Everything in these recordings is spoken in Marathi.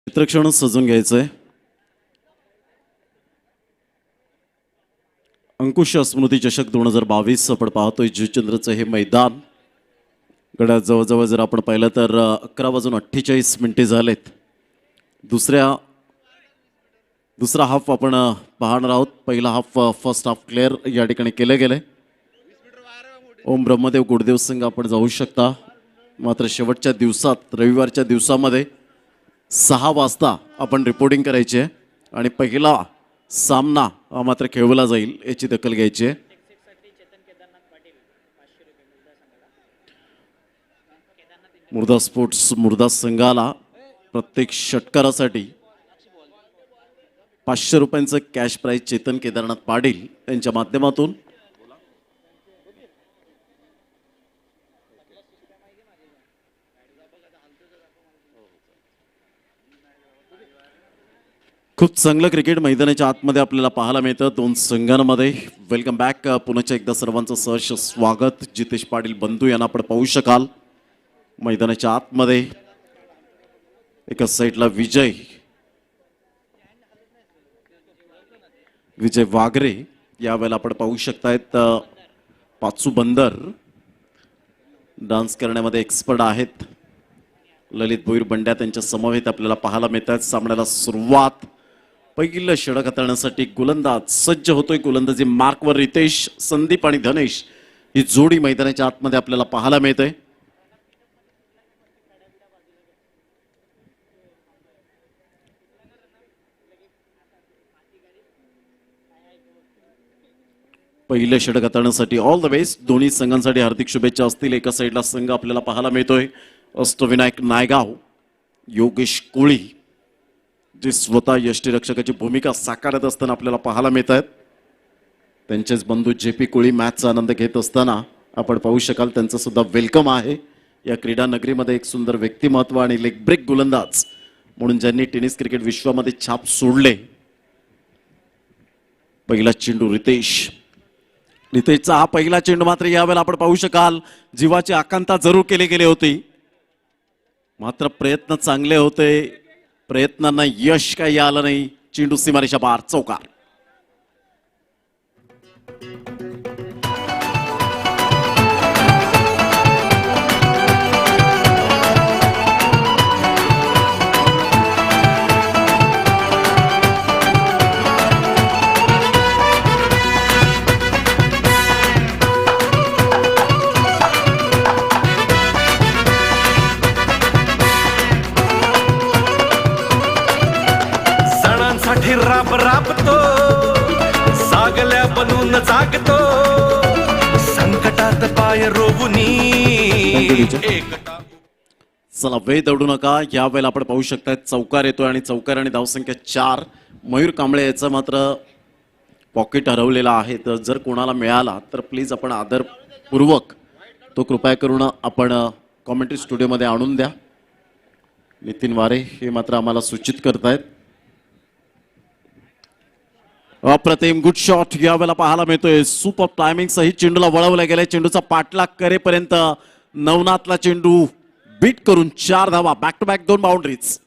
चित्रक्षण सजून घ्यायचंय. अंकुश स्मृती चषक 2022 आपण पाहतोय जुचंद्रचं हे मैदान. गड्या जवळजवळ जर आपण पाहिलं तर 11:48 झालेत. दुसरा हाफ आपण पाहणार आहोत. पहिला हाफ फर्स्ट हाफ क्लिअर या ठिकाणी केले गेले. ओम ब्रह्मदेव गुडदेव संघ आपण जाऊ शकता. मात्र शेवटच्या दिवसात रविवारच्या दिवसामध्ये 6 वाजता आपण रिपोर्टिंग करायची आहे आणि पहिला सामना मात्र खेळवला जाईल याची दखल घ्यायची आहे. मुर्दा स्पोर्ट्स मुर्दा संघाला प्रत्येक षटकारासाठी 500 रुपयांचं कॅश प्राइज चेतन केदारनाथ पाटील यांच्या माध्यमातून खूप चांगलं क्रिकेट मैदानाच्या आतमध्ये आपल्याला पाहायला मिळतं दोन संघांमध्ये. Welcome back. पुन्हा एकदा सर्वांचं सहर्ष स्वागत. जितेश पाटील बंधू यांना आपण पाहू शकाल मैदानाच्या आतमध्ये. एका साईडला विजय वाघरे यावेळेला आपण पाहू शकतायत. पाचू बंदर डान्स करण्यामध्ये एक्सपर्ट आहेत. ललित भोईर बंड्या त्यांच्या समवेत आपल्याला पाहायला मिळतात. सामन्याला सुरुवात. पहिलं षटक हाताळण्यासाठी गोलंदाज सज्ज होतोय. गोलंदाजी मार्कवर रितेश, संदीप आणि धनेश ही जोडी मैदानाच्या आतमध्ये आपल्याला पाहायला मिळते. पहिलं षटक हाताळण्यासाठी ऑल द बेस्ट. दोन्ही संघांसाठी हार्दिक शुभेच्छा असतील. एका साईडला संघ आपल्याला पाहायला मिळतोय अष्टविनायक नायगाव, योगेश कोळी जे स्वतः यष्टीरक्षकाची भूमिका साकारत असताना आपल्याला पाहायला मिळत आहेत. त्यांचेच बंधू JP कोळी मॅचचा आनंद घेत असताना आपण पाहू शकाल. त्यांचं सुद्धा वेलकम आहे या क्रीडा नगरीमध्ये. एक सुंदर व्यक्तिमत्व आणि लेग ब्रेक गोलंदाज म्हणून ज्यांनी टेनिस क्रिकेट विश्वामध्ये छाप सोडले. पहिला चेंडू रितेशचा हा पहिला चेंडू मात्र यावेळेला आपण पाहू शकाल जीवाची आकांक्षा जरूर केली गेली होती. मात्र प्रयत्न चांगले होते. प्रयत्नांना यश काही आलं नाही. चेंडू सीमारेषा पार, चौकार. राब राबतो सागल्या बनून जागतो संकटात पाय रोवुनी एकटा. चला वेळ दौडू नका. यावेळेला आपण पाहू शकता चौकार येतोय आणि चौकार आणि धावसंख्या 4. मयूर कांबळे याचं मात्र पॉकेट हरवलेला आहे. तर जर कोणाला मिळाला तर प्लीज आपण आदरपूर्वक तो कृपया करून आपण कॉमेंट्री स्टुडिओमध्ये आणून द्या. नितीन वारे हे मात्र आम्हाला सूचित करतायत. अप्रतिम गुड शॉट यावेळेला पाहायला मिळतोय. सुपर टायमिंग सहित चेंडूला वळवला गेलाय. चेंडूचा पाठलाग करेपर्यंत नवनाथला चेंडू बीट करून 4 धावा. Back to back 2 boundaries.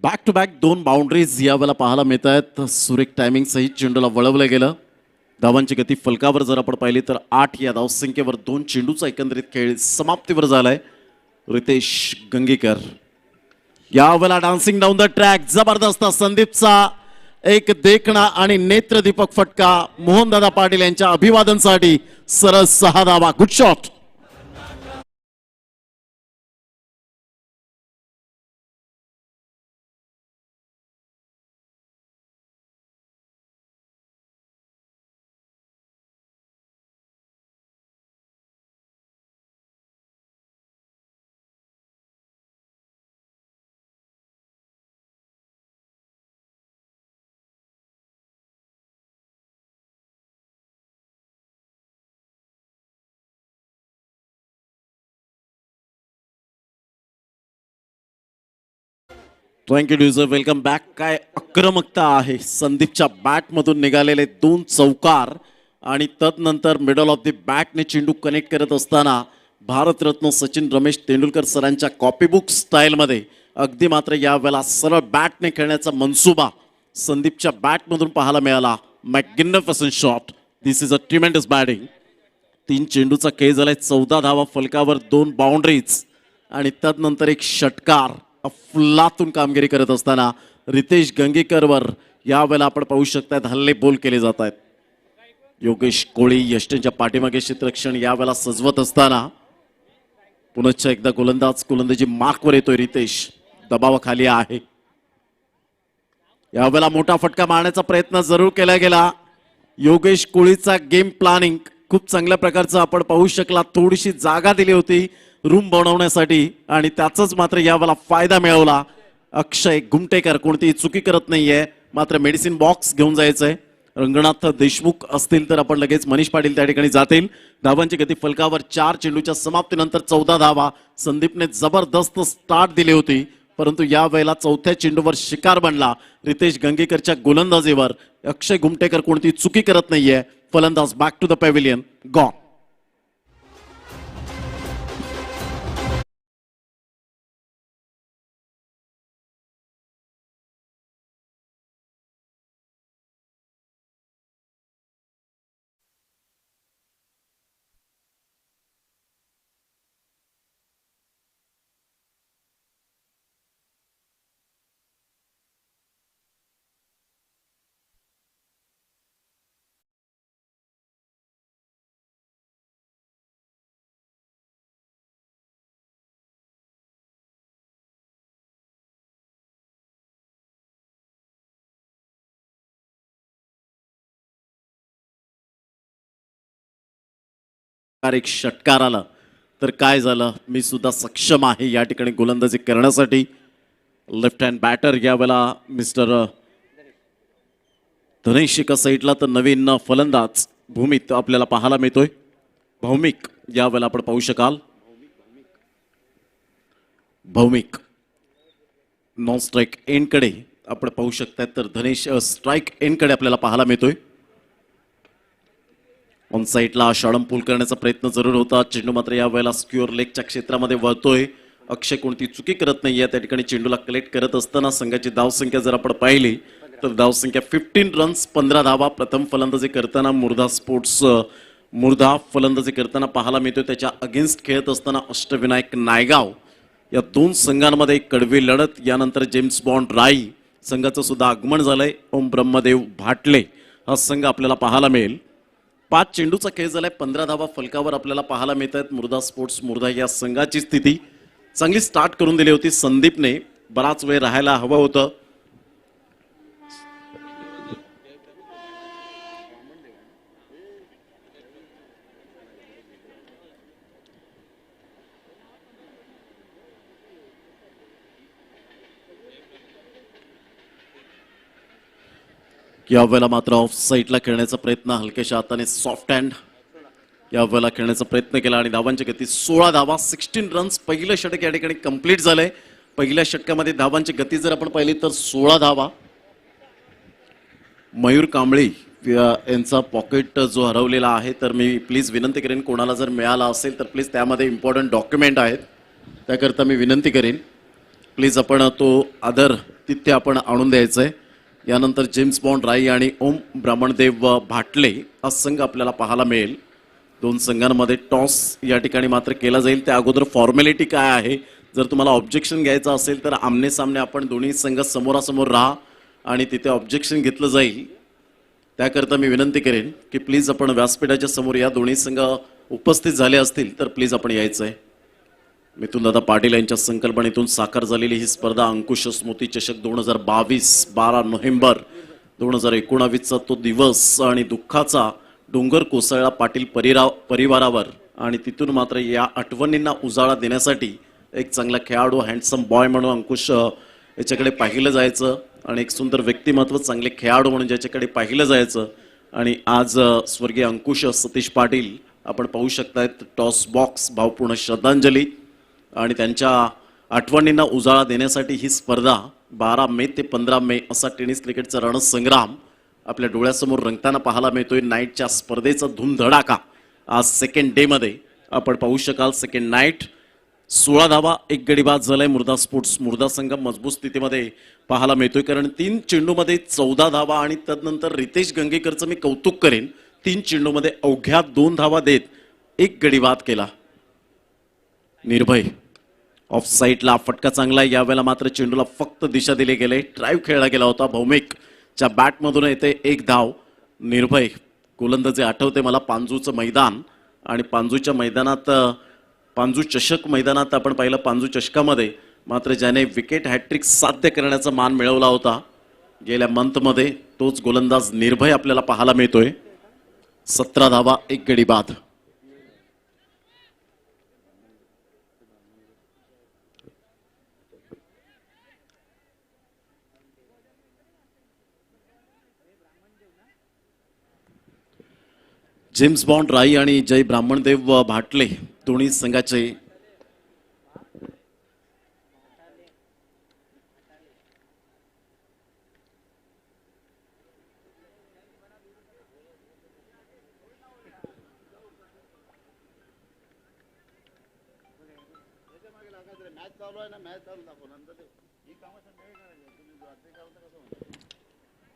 Back to back 2 boundaries यावेळेला पाहायला मिळत आहेत. सुरेख टायमिंग सहित चेंडूला वळवलं गेलं. धावांची गती फलकावर जर आपण पाहिली तर 8 या धावसंख्येवर 2 चेंडूचा एकंदरीत खेळ समाप्तीवर झालाय. रितेश गंगेकर यावेळेला डान्सिंग डाऊन द ट्रॅक. जबरदस्त संदीपचा एक देखणा आणि नेत्रदीपक फटका. मोहनदादा पाटील यांच्या अभिवादनसाठी सरळ 6 धावा. Good shot. थँक्यू ड्युझर, वेलकम बॅक. काय आक्रमकता आहे संदीपच्या बॅटमधून निघालेले 2 चौकार आणि तदनंतर मिडल ऑफ द बॅटने चेंडू कनेक्ट करत असताना भारतरत्न सचिन रमेश तेंडुलकर सरांच्या कॉपीबुक स्टाईलमध्ये अगदी मात्र यावेळेला सरळ बॅटने खेळण्याचा मनसुबा संदीपच्या बॅटमधून पाहायला मिळाला. Magnificent shot. This is a tremendous batting. 3 चेंडूचा खेळ झालाय. 14 धावा फलकावर, 2 बाउंड्रीज आणि तदनंतर एक षटकार. अफलातून कामगिरी करत असताना रितेश गंगेकरवर यावेळेला आपण पाहू शकतात हल्ले बोल केले जात आहेत. योगेश कोळी यष्टींच्या पाठीमागे क्षेत्ररक्षण यावेळेला सजवत असताना पुनश्च एकदा गोलंदाजी मार्कवर येतोय. रितेश दबावाखाली आहे. यावेळेला मोठा फटका मारण्याचा प्रयत्न जरूर केला गेला. योगेश कोळीचा गेम प्लॅनिंग खूप चांगल्या प्रकारचं आपण पाहू शकला. थोडीशी जागा दिली होती रूम बनवण्यासाठी आणि त्याचाच मात्र यावेळेला फायदा मिळवला. अक्षय गुमटेकर कोणतीही चुकी करत नाहीये, मात्र मेडिसिन बॉक्स घेऊन जायचंय. रंगनाथ देशमुख असतील तर आपण लगेच मनीष पाटील त्या ठिकाणी जातील. धावांची गती फलकावर 4 चेंडूच्या समाप्तीनंतर 14 धावा. संदीपने जबरदस्त स्टार्ट दिली होती, परंतु यावेळेला चौथ्या चेंडूवर शिकार बनला रितेश गंगेकरच्या गोलंदाजीवर. अक्षय गुमटेकर कोणतीही चुकी करत नाहीये. फलंदाज back to the pavilion. Gone. एक षटकार आला तर काय झालं, मी सुद्धा सक्षम आहे या ठिकाणी गोलंदाजी करण्यासाठी. लेफ्ट हँड बॅटर यावेळेला मिस्टर धनेश एका साईडला तर नवीन फलंदाज भूमित आपल्याला पाहायला मिळतोय. भौमिक यावेळेला आपण पाहू शकाल. भौमिक नॉन स्ट्राईक एंडकडे आपण पाहू शकतात, तर धनेश स्ट्राईक एंडकडे आपल्याला पाहायला मिळतोय. ऑन साईडला शॉडम पूल करण्याचा प्रयत्न जरूर होता. चेंडू मात्र यावेळेला स्क्युअर लेगच्या क्षेत्रामध्ये वळतोय. अक्षय कोणती चुकी करत नाहीये. त्या ठिकाणी चेंडूला कलेक्ट करत असताना संघाची धावसंख्या जर आपण पाहिली तर धावसंख्या 15 रन्स 15 धावा. प्रथम फलंदाजी करताना मुर्धा फलंदाजी करताना पाहायला मिळतोय. त्याच्या अगेन्स्ट खेळत असताना अष्टविनायक नायगाव. या 2 संघांमध्ये कडवी लढत. यानंतर जेम्स बॉन्ड राई संघाचं सुद्धा आगमन झालंय. ओम ब्रह्मदेव भाटले हा संघ आपल्याला पाहायला मिळेल. 5 चेंडूचा खेळ झालाय. 15 धावा फलकावर आपल्याला पाहायला मिळत आहेत. मुर्धा या संघाची स्थिती चांगली स्टार्ट करून दिली होती. संदीपने बराच वेळ राहायला हवं होतं. यावेळेला मात्र ऑफ साईडला खेळण्याचा प्रयत्न हलक्याशा हाताने सॉफ्ट हँड यावेळेला खेळण्याचा प्रयत्न केला आणि धावांची गती 16 धावा 16 रन्स. पहिलं षटक या ठिकाणी कंप्लीट झालंय. पहिल्या षटकामध्ये धावांची गती जर आपण पाहिली तर 16 धावा. मयूर कांबळे यांचा पॉकेट जो हरवलेला आहे, तर मी प्लीज विनंती करेन कोणाला जर मिळाला असेल तर प्लीज त्यामध्ये इम्पॉर्टंट डॉक्युमेंट आहेत, त्याकरता मी विनंती करेन प्लीज आपण तो आदर तिथे आपण आणून द्यायचा आहे. यानंतर जेम्स बॉन्ड राई आणि ओम ब्राह्मणदेव भाटले हा संघ आपल्याला पाहायला मिळेल. 2 संघांमध्ये टॉस या ठिकाणी मात्र केला जाईल. त्या अगोदर फॉर्मॅलिटी काय आहे, जर तुम्हाला ऑब्जेक्शन घ्यायचं असेल तर आमने सामने आपण दोन्ही संघ समोरासमोर राहा आणि तिथे ऑब्जेक्शन घेतलं जाईल. त्याकरता मी विनंती करेन की प्लीज आपण व्यासपीठाच्या समोर या दोन्ही संघ उपस्थित झाले असतील तर प्लीज आपण यायचं आहे. मिथुनदादा पाटील यांच्या संकल्पनेतून साकार झालेली ही स्पर्धा अंकुश स्मृती चषक 2022 12 नोव्हेंबर 2019चा तो दिवस आणि दुःखाचा डोंगर कोसळला पाटील परिवारावर आणि तिथून मात्र या आठवणींना उजाळा देण्यासाठी एक चांगला खेळाडू हँडसम बॉय म्हणून अंकुश याच्याकडे पाहिलं जायचं आणि एक सुंदर व्यक्तिमत्व चांगले खेळाडू म्हणून ज्याच्याकडे पाहिलं जायचं. आणि आज स्वर्गीय अंकुश सतीश पाटील आपण पाहू शकतायत. टॉस बॉक्स भावपूर्ण श्रद्धांजली आणि त्यांच्या आठवणींना उजाळा देण्यासाठी ही स्पर्धा 12 मे ते 15 मे असा टेनिस क्रिकेटचा रणसंग्राम आपल्या डोळ्यासमोर रंगताना पाहायला मिळतोय. नाईटच्या स्पर्धेचा धूमधडाका आज सेकंड डे मध्ये आपण पाहू शकाल. सेकंड नाईट 16 धावा, एक गडी बाद झालाय. मुर्दा स्पोर्ट्स मुर्दा संघ मजबूत स्थितीमध्ये पाहायला मिळतोय, कारण 3 चेंडूमध्ये 14 धावा आणि त्यानंतर रितेश गंगेकरचं मी कौतुक करेन. 3 चेंडूमध्ये अवघ्या 2 धावा देत एक गडी बाद केला. निर्भय ऑफ साईडला फटका चांगला. यावेळेला मात्र चेंडूला फक्त दिशा दिली गेले. ड्राईव्ह खेळला गेला होता. भौमिकच्या बॅटमधून येते एक धाव. निर्भय गोलंदाजी आठवते मला पांजूचं मैदान, आणि पांजूच्या मैदानात पांजू चषक मैदानात आपण पाहिलं. पांजू चषकामध्ये मात्र ज्याने विकेट हॅट्रिक साध्य करण्याचा मान मिळवला होता गेल्या मंथमध्ये, तोच गोलंदाज निर्भय आपल्याला पाहायला मिळतोय. 17 धावा, एक गडी बाद. जेम्स बॉन्ड राई आणि जय ब्राह्मणदेव भाटले दोन्ही संघाचे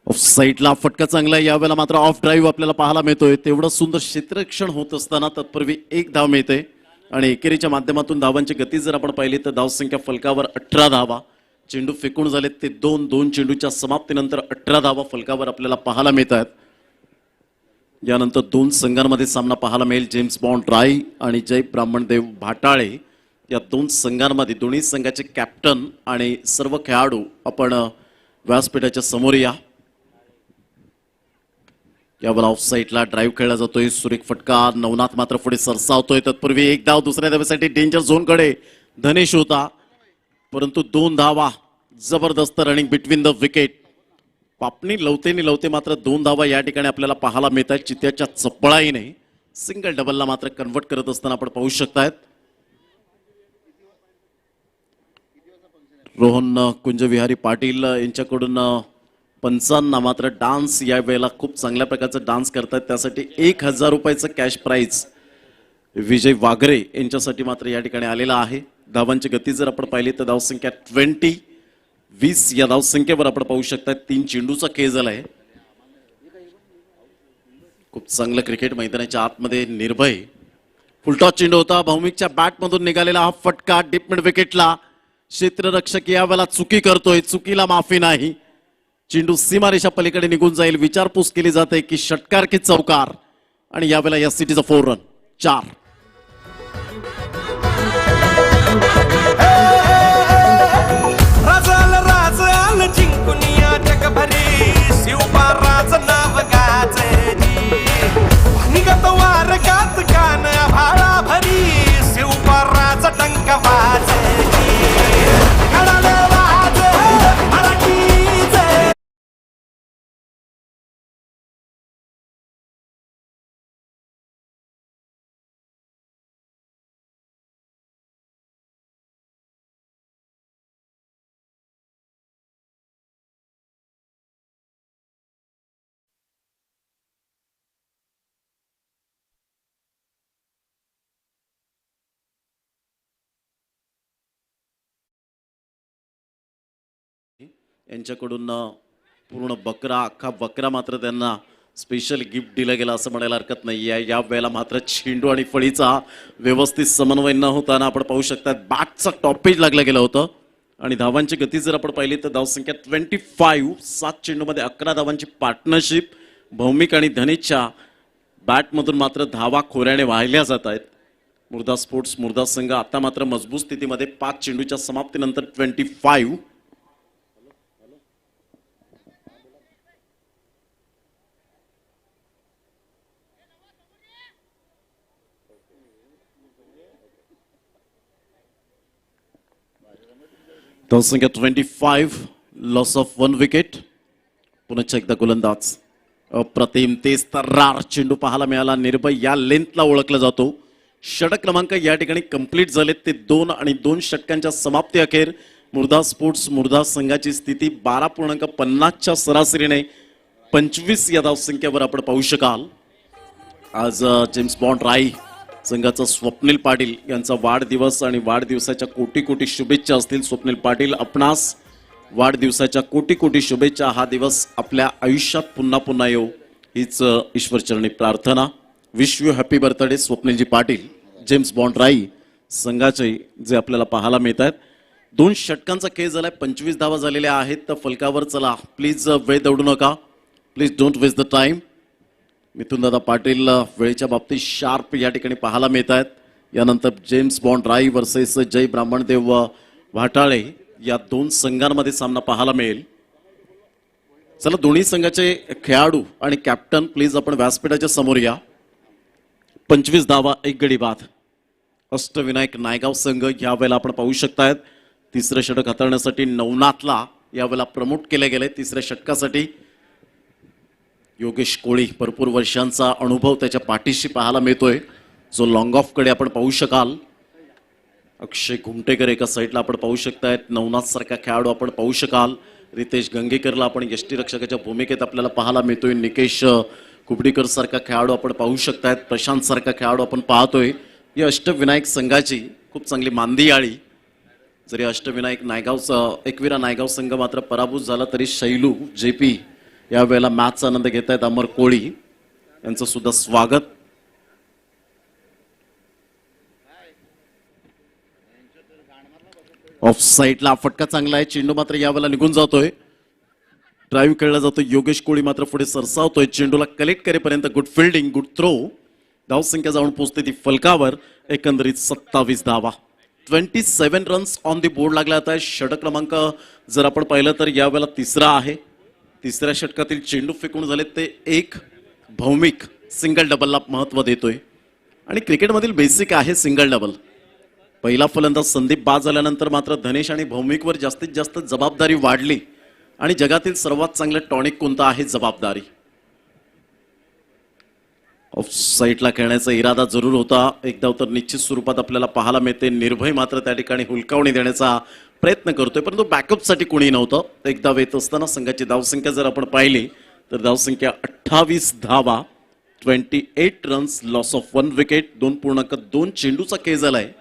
ऑफ साईडला फटका चांगला. यावेळेला मात्र ऑफ ड्राईव्ह आपल्याला पाहायला मिळतोय. तेवढं सुंदर क्षेत्ररक्षण होत असताना तत्पूर्वी एक धाव मिळते, आणि एकेरीच्या माध्यमातून धावांची गती जर आपण पाहिली तर धावसंख्या फलकावर 18 धावा. चेंडू फेकून झाले ते 2 चेंडूच्या समाप्तीनंतर 18 धावा फलकावर आपल्याला पाहायला मिळतात. यानंतर 2 संघांमध्ये सामना पाहायला मिळेल. जेम्स बॉन्ड राय आणि जय ब्राह्मणदेव भाटाळे या 2 संघांमध्ये दोन्ही संघाचे कॅप्टन आणि सर्व खेळाडू आपण व्यासपीठाच्या समोर या. यावेळेला ऑफ साईडला ड्राईव्ह खेळला जातोय. सुरेख फटका. नवनाथ मात्र पुढे सरसावतोय. तत्पूर्वी एक धाव. दुसऱ्या धावेसाठी डेंजर झोनकडे धनेश होता, परंतु 2 धावा. जबरदस्त running between the wicket. पापणी Lavate मात्र 2 धावा या ठिकाणी आपल्याला पाहायला मिळतात. चित्याच्या चपळाईने सिंगल डबलला मात्र कन्वर्ट करत असताना आपण पाहू शकतायत. रोहन कुंजविहारी पाटील यांच्याकडून पंचांना मात्र डान्स या वेळेला खूप चांगल्या प्रकारचा डान्स करतात. त्यासाठी 1000 रुपयाचं कॅश प्राइज विजय वाघरे यांच्यासाठी मात्र या ठिकाणी आलेला आहे. धावांची गती जर आपण पाहिली तर धावसंख्या 20 या धावसंख्येवर आपण पाहू शकता. 3 चेंडूचा खेळ झालाय. खूप चांगलं क्रिकेट मैदानाच्या आतमध्ये. निर्भय फुलटॉस चेंडू होता. भौमिकच्या बॅटमधून निघालेला हा फटका डीप मिड विकेटला. क्षेत्ररक्षक यावेळेला चुकी करतोय. चुकीला माफी नाही. चेंडू सीमारेषा पलीकडे निघून जाईल. विचारपूस केली जाते की षटकार की चौकार, आणि यावेळेला या सिटीचा 4 रन 4. राज आल जिंकुनिया जगभरी शिवबा राज नाव गाजरी निगत वार गात गान भाळा भरी शिवबा राज टंक वाजरी घडाले वाज मराठीचे. यांच्याकडून पूर्ण बकरा, अख्खा बकरा मात्र त्यांना स्पेशल गिफ्ट दिलं गेलं असं म्हणायला हरकत नाही आहे. या वेळेला मात्र चेंडू आणि फळीचा व्यवस्थित समन्वय न होताना आपण पाहू शकता बॅटचा टॉपेज लागला गेलं होतं. आणि धावांची गती जर आपण पाहिली तर धावसंख्या 25. 7 चेंडूमध्ये 11 धावांची पार्टनरशिप. भौमिक आणि धनेशच्या बॅटमधून मात्र धावा खोऱ्याने वाहिल्या जात आहेत. मुर्दा स्पोर्ट्स मुर्दा संघ आता मात्र मजबूत स्थितीमध्ये. 5 चेंडूच्या समाप्तीनंतर 25. धावसंख्या 25. Loss of 1 wicket. पुन्हा एकदा गोलंदाज अप्रतिम तेज तर्रार चेंडू पाहायला मिळाला. निर्भय या लेंथला ओळखला जातो. षटक क्रमांक या ठिकाणी कंप्लीट झाले ते 2 आणि 2 षटकांच्या समाप्ती अखेर मुर्दा स्पोर्ट्स मुर्दा संघाची स्थिती 12.50च्या सरासरीने 25 या धावसंख्येवर आपण पाहू शकाल. आज जेम्स बॉन्ड राई संघाचा स्वप्नील पाटील यांचा वाढदिवस आणि वाढदिवसाच्या कोटी कोटी शुभेच्छा असतील. स्वप्नील पाटील आपणास वाढदिवसाच्या कोटी कोटी शुभेच्छा. हा दिवस आपल्या आयुष्यात पुन्हा पुन्हा येऊ हीच ईश्वरचरणी प्रार्थना. Wish you happy birthday Swapnilji Patil. James Bond Rai संघाचे जे आपल्याला पाहायला मिळत आहेत. 2 षटकांचा खेळ झालाय. 25 धावा झालेल्या आहेत. तर फलकावर चला. प्लीज वेळ दौडू नका. Please don't waste the time. Mithun Dada Patil वेळेच्या बाबतीत शार्प या ठिकाणी पाहायला मिळत आहेत. यानंतर जेम्स बॉन्ड राई वर्सेस जय ब्राह्मणदेव वाटाळे या 2 संघांमध्ये सामना पाहायला मिळेल. चला दोन्ही संघाचे खेळाडू आणि कॅप्टन प्लीज आपण व्यासपीठाच्या समोर या. 25 धावा 1 गडी बाद. अष्टविनायक नायगाव संघ यावेळेला आपण पाहू शकतायत. तिसरं षटक हाताळण्यासाठी नवनाथला यावेळेला प्रमोट केले गेले. तिसऱ्या षटकासाठी योगेश कोळी भरपूर वर्षांचा अनुभव त्याच्या पाठीशी पाहायला मिळतोय. जो लॉंग ऑफ कडे आपण पाहू शकाल. अक्षय घुमटेकर एका साईडला आपण पाहू शकतायत. नवनाथ सारखा खेळाडू आपण पाहू शकाल. रितेश गंगेकरला आपण यष्टीरक्षकाच्या भूमिकेत आपल्याला पाहायला मिळतोय. निकेश कुबडीकर सारखा खेळाडू आपण पाहू शकतायत. प्रशांत सारखा खेळाडू आपण पाहतोय. या अष्टविनायक संघाची खूप चांगली मांदी आळी. जरी अष्टविनायक एकविरा नायगाव संघ मात्र पराभूत झाला तरी शैलू जेपी यावेळेला मॅचचा आनंद घेत आहेत. अमर कोळी यांचं सुद्धा स्वागत. ऑफ साईडला फटका चांगला आहे. चेंडू मात्र यावेळेला निघून जातोय. ड्राईव्ह खेळला जातो. योगेश कोळी मात्र पुढे सरसावतोय. चेंडूला कलेक्ट करेपर्यंत गुड फिल्डिंग गुड थ्रो. धावसंख्या जाऊन पोहोचते ती फलकावर. एकंदरीत 27 धावा. 27 रन्स ऑन दी बोर्ड लागला आहे. षटक क्रमांक जर आपण पाहिलं तर यावेळेला तिसरा आहे. तिसऱ्या षटकातील चेंडू फेकून झाले ते एक भौमिक सिंगल डबलला महत्व देतोय. आणि क्रिकेटमधील बेसिक आहे सिंगल डबल. पहिला फलंदाज संदीप बाद झाल्यानंतर मात्र धनेश आणि भौमिकवर जास्तीत जास्त जबाबदारी वाढली. आणि जगातील सर्वात चांगलं टॉनिक कोणतं आहे? जबाबदारी. ऑफ साईडला खेळण्याचा इरादा जरूर होता. एक धाव तर निश्चित स्वरूपात आपल्याला पाहायला मिळते. निर्भय मात्र त्या ठिकाणी हुलकावणी देण्याचा प्रयत्न करतोय परंतु बॅकअपसाठी कोणी नव्हतं. एक धाव येत असताना संघाची धावसंख्या जर आपण पाहिली तर धावसंख्या 28 धावा. 28 रन्स. Loss of 1 wicket. 2.2 चेंडूचा खेळ झालाय.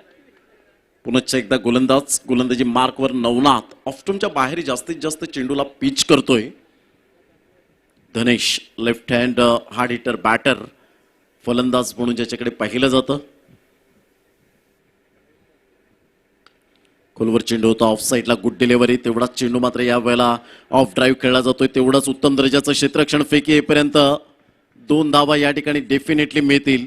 पुन्हा एकदा गोलंदाजी मार्कवर नवनाथ. ऑफस्टमच्या बाहेर जास्तीत जास्त चेंडूला पिच करतोय. Dhanesh left hand hard hitter batter फलंदाज म्हणून ज्याच्याकडे पाहिलं जातं. खोलवर चेंडू होता. ऑफ साईडला गुड डिलिव्हरी. तेवढाच चेंडू मात्र या वेळेला ऑफ ड्राईव्ह खेळला जातोय. तेवढाच उत्तम दर्जाचं क्षेत्ररक्षण फेकी येईपर्यंत 2 धावा या ठिकाणी डेफिनेटली मिळतील.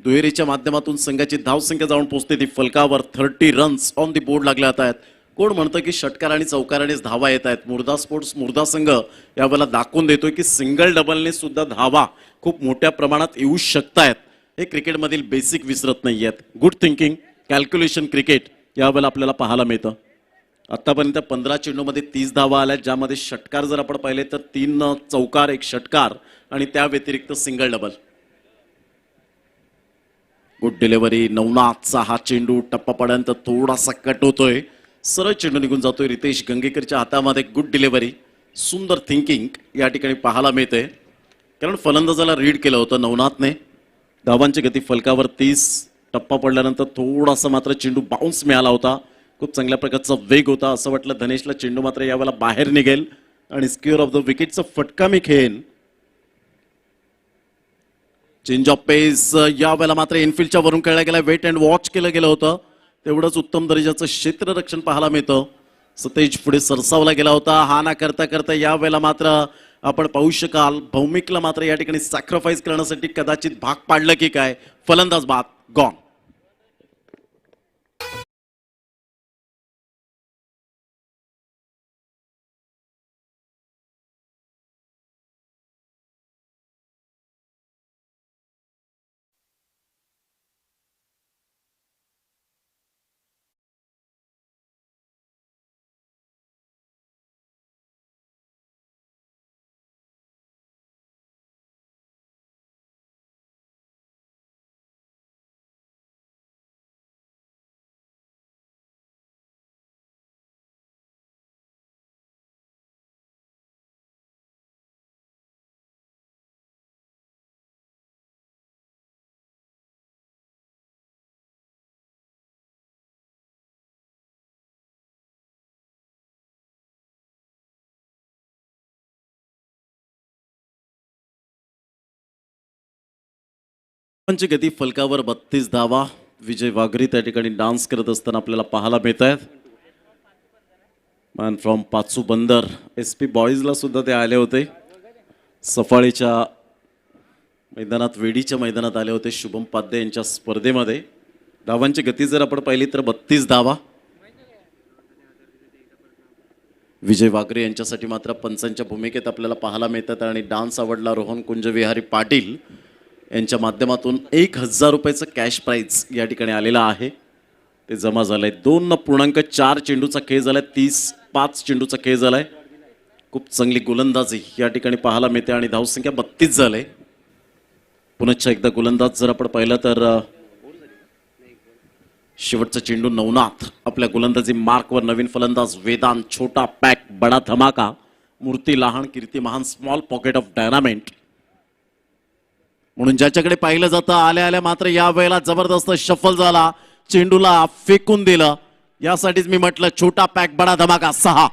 दुहेरीच्या माध्यमातून संघाची धावसंख्या जाऊन पोहोचते ती फलकावर. 30 रन्स ऑन दी बोर्ड लागले आहेत. कोण म्हणतं की षटकार आणि चौकारानेच धावा येत आहेत? मुर्दा स्पोर्ट्स मुर्दा संघ यावेळेला दाखवून देतोय की सिंगल डबलने सुद्धा धावा खूप मोठ्या प्रमाणात येऊ शकतायत. हे क्रिकेटमधील बेसिक विसरत नाहीयेत. गुड थिंकिंग कॅल्क्युलेशन क्रिकेट यावेळेला आपल्याला पाहायला मिळतं. आतापर्यंत 15 चेंडूमध्ये 30 धावा आल्या ज्यामध्ये षटकार जर आपण पाहिले तर 3 चौकार 1 षटकार आणि त्या व्यतिरिक्त सिंगल डबल. Good delivery. नवनाथचा हा चेंडू टप्पापर्यंत थोडासा कट होतोय. सरळ चेंडू निघून जातोय. रितेश गंगेकरच्या हातामध्ये गुड डिलिव्हरी. सुंदर थिंकिंग या ठिकाणी पाहायला मिळते. कारण फलंदाजाला रीड केलं होतं नवनाथने. धावांची गती फलकावर 30. टप्पा पडल्यानंतर थोडासा मात्र चेंडू बाउन्स मिळाला होता. खूप चांगल्या प्रकारचा वेग होता. असं वाटलं धनेशला चेंडू मात्र यावेळेला बाहेर निघेल आणि स्क्वेअर ऑफ द विकेटचा फटका मी खेळेन. चेंज ऑफ पेस यावेळेला मात्र इनफिल्डच्या वरून खेळला गेला. वेट अँड वॉच केलं गेलं होतं. तेवढंच उत्तम दर्जाचं क्षेत्ररक्षण पाहायला मिळतं. सतेज पुढे सरसावला गेला होता. हा ना करता करता यावेळेला मात्र आपण पाहू शकाल भौमिकला मात्र या ठिकाणी सॅक्रिफाईस करण्यासाठी कदाचित भाग पाडलं की काय. फलंदाज बाद गॉन. धावांची गती फलकावर 32 धावा. विजय वाघरी त्या ठिकाणी डान्स करत असताना आपल्याला पाहायला मिळत आहेत. मॅन फ्रॉम पाचू बंदर SP बॉईजला सुद्धा ते आले होते. सफाळीच्या मैदानात वेडीच्या मैदानात आले होते शुभम पाध्ये यांच्या स्पर्धेमध्ये. धावांची गती जर आपण पाहिली तर 32 धावा. विजय वाघरे यांच्यासाठी मात्र पंचांच्या भूमिकेत आपल्याला पाहायला मिळतात आणि डान्स आवडला रोहन कुंज विहारी पाटील यांच्या माध्यमातून 1000 रुपयाचं कॅश प्राइज या ठिकाणी आलेलं आहे. ते जमा झालंय. 2.4 चेंडूचा खेळ झालाय. 5 चेंडूचा खेळ झालाय. खूप चांगली गोलंदाजी या ठिकाणी पाहायला मिळते आणि धावसंख्या 32 झाले. पुन्हा एकदा गोलंदाज जर आपण पाहिलं तर शेवटचा चेंडू नवनाथ. आपल्या गोलंदाजी मार्कवर नवीन फलंदाज वेदांत. छोटा पॅक बडा धमाका. मूर्ती लहान कीर्ती महान. स्मॉल पॉकेट ऑफ डायनामेंट म्हणून ज्याच्याकडे पाहिलं जातं आल्या आल्या मात्र या वेळेला जबरदस्त शफल झाला. चेंडूला फेकून दिलं. यासाठीच मी म्हटलं छोटा पॅक बडा धमाका 6.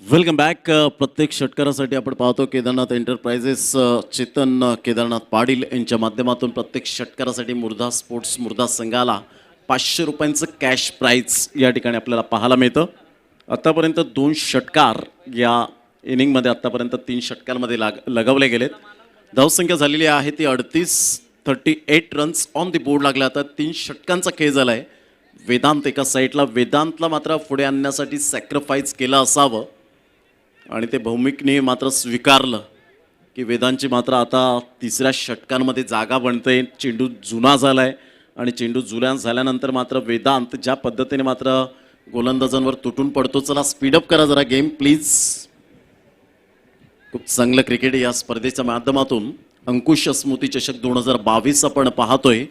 Welcome back. प्रत्येक षटकारासाठी आपण पाहतो केदारनाथ एंटरप्राइजेस चेतन केदारनाथ पाटील यांच्या माध्यमातून प्रत्येक षटकारासाठी मुर्धा स्पोर्ट्स मुर्धा संघाला 500 रुपयांचं कॅश प्राइज या ठिकाणी आपल्याला पाहायला मिळतं. आतापर्यंत 2 षटकार या इनिंगमध्ये आतापर्यंत 3 षटकांमध्ये लगावले गेलेत. धावसंख्या झालेली आहे ती 38 रन्स ऑन दी बोर्ड लागल्या. आता 3 षटकांचा खेळ झाला आहे. वेदांत एका साईडला. वेदांतला मात्र पुढे आणण्यासाठी सॅक्रिफाईस केलं असावं आणि ते भौमिकने मात्र स्वीकारलं की वेदांची मात्र आता 3ऱ्या षटकांमध्ये जागा बनते. चेंडू जुना झालाय आणि चेंडू जुना झाल्यानंतर मात्र वेदांत ज्या पद्धतीने मात्र गोलंदाजांवर तुटून पडतो. चला स्पीडअप करा जरा गेम प्लीज. खूप चांगलं क्रिकेट या स्पर्धेच्या माध्यमातून अंकुश स्मृती चषक 2022 आपण पाहतोय.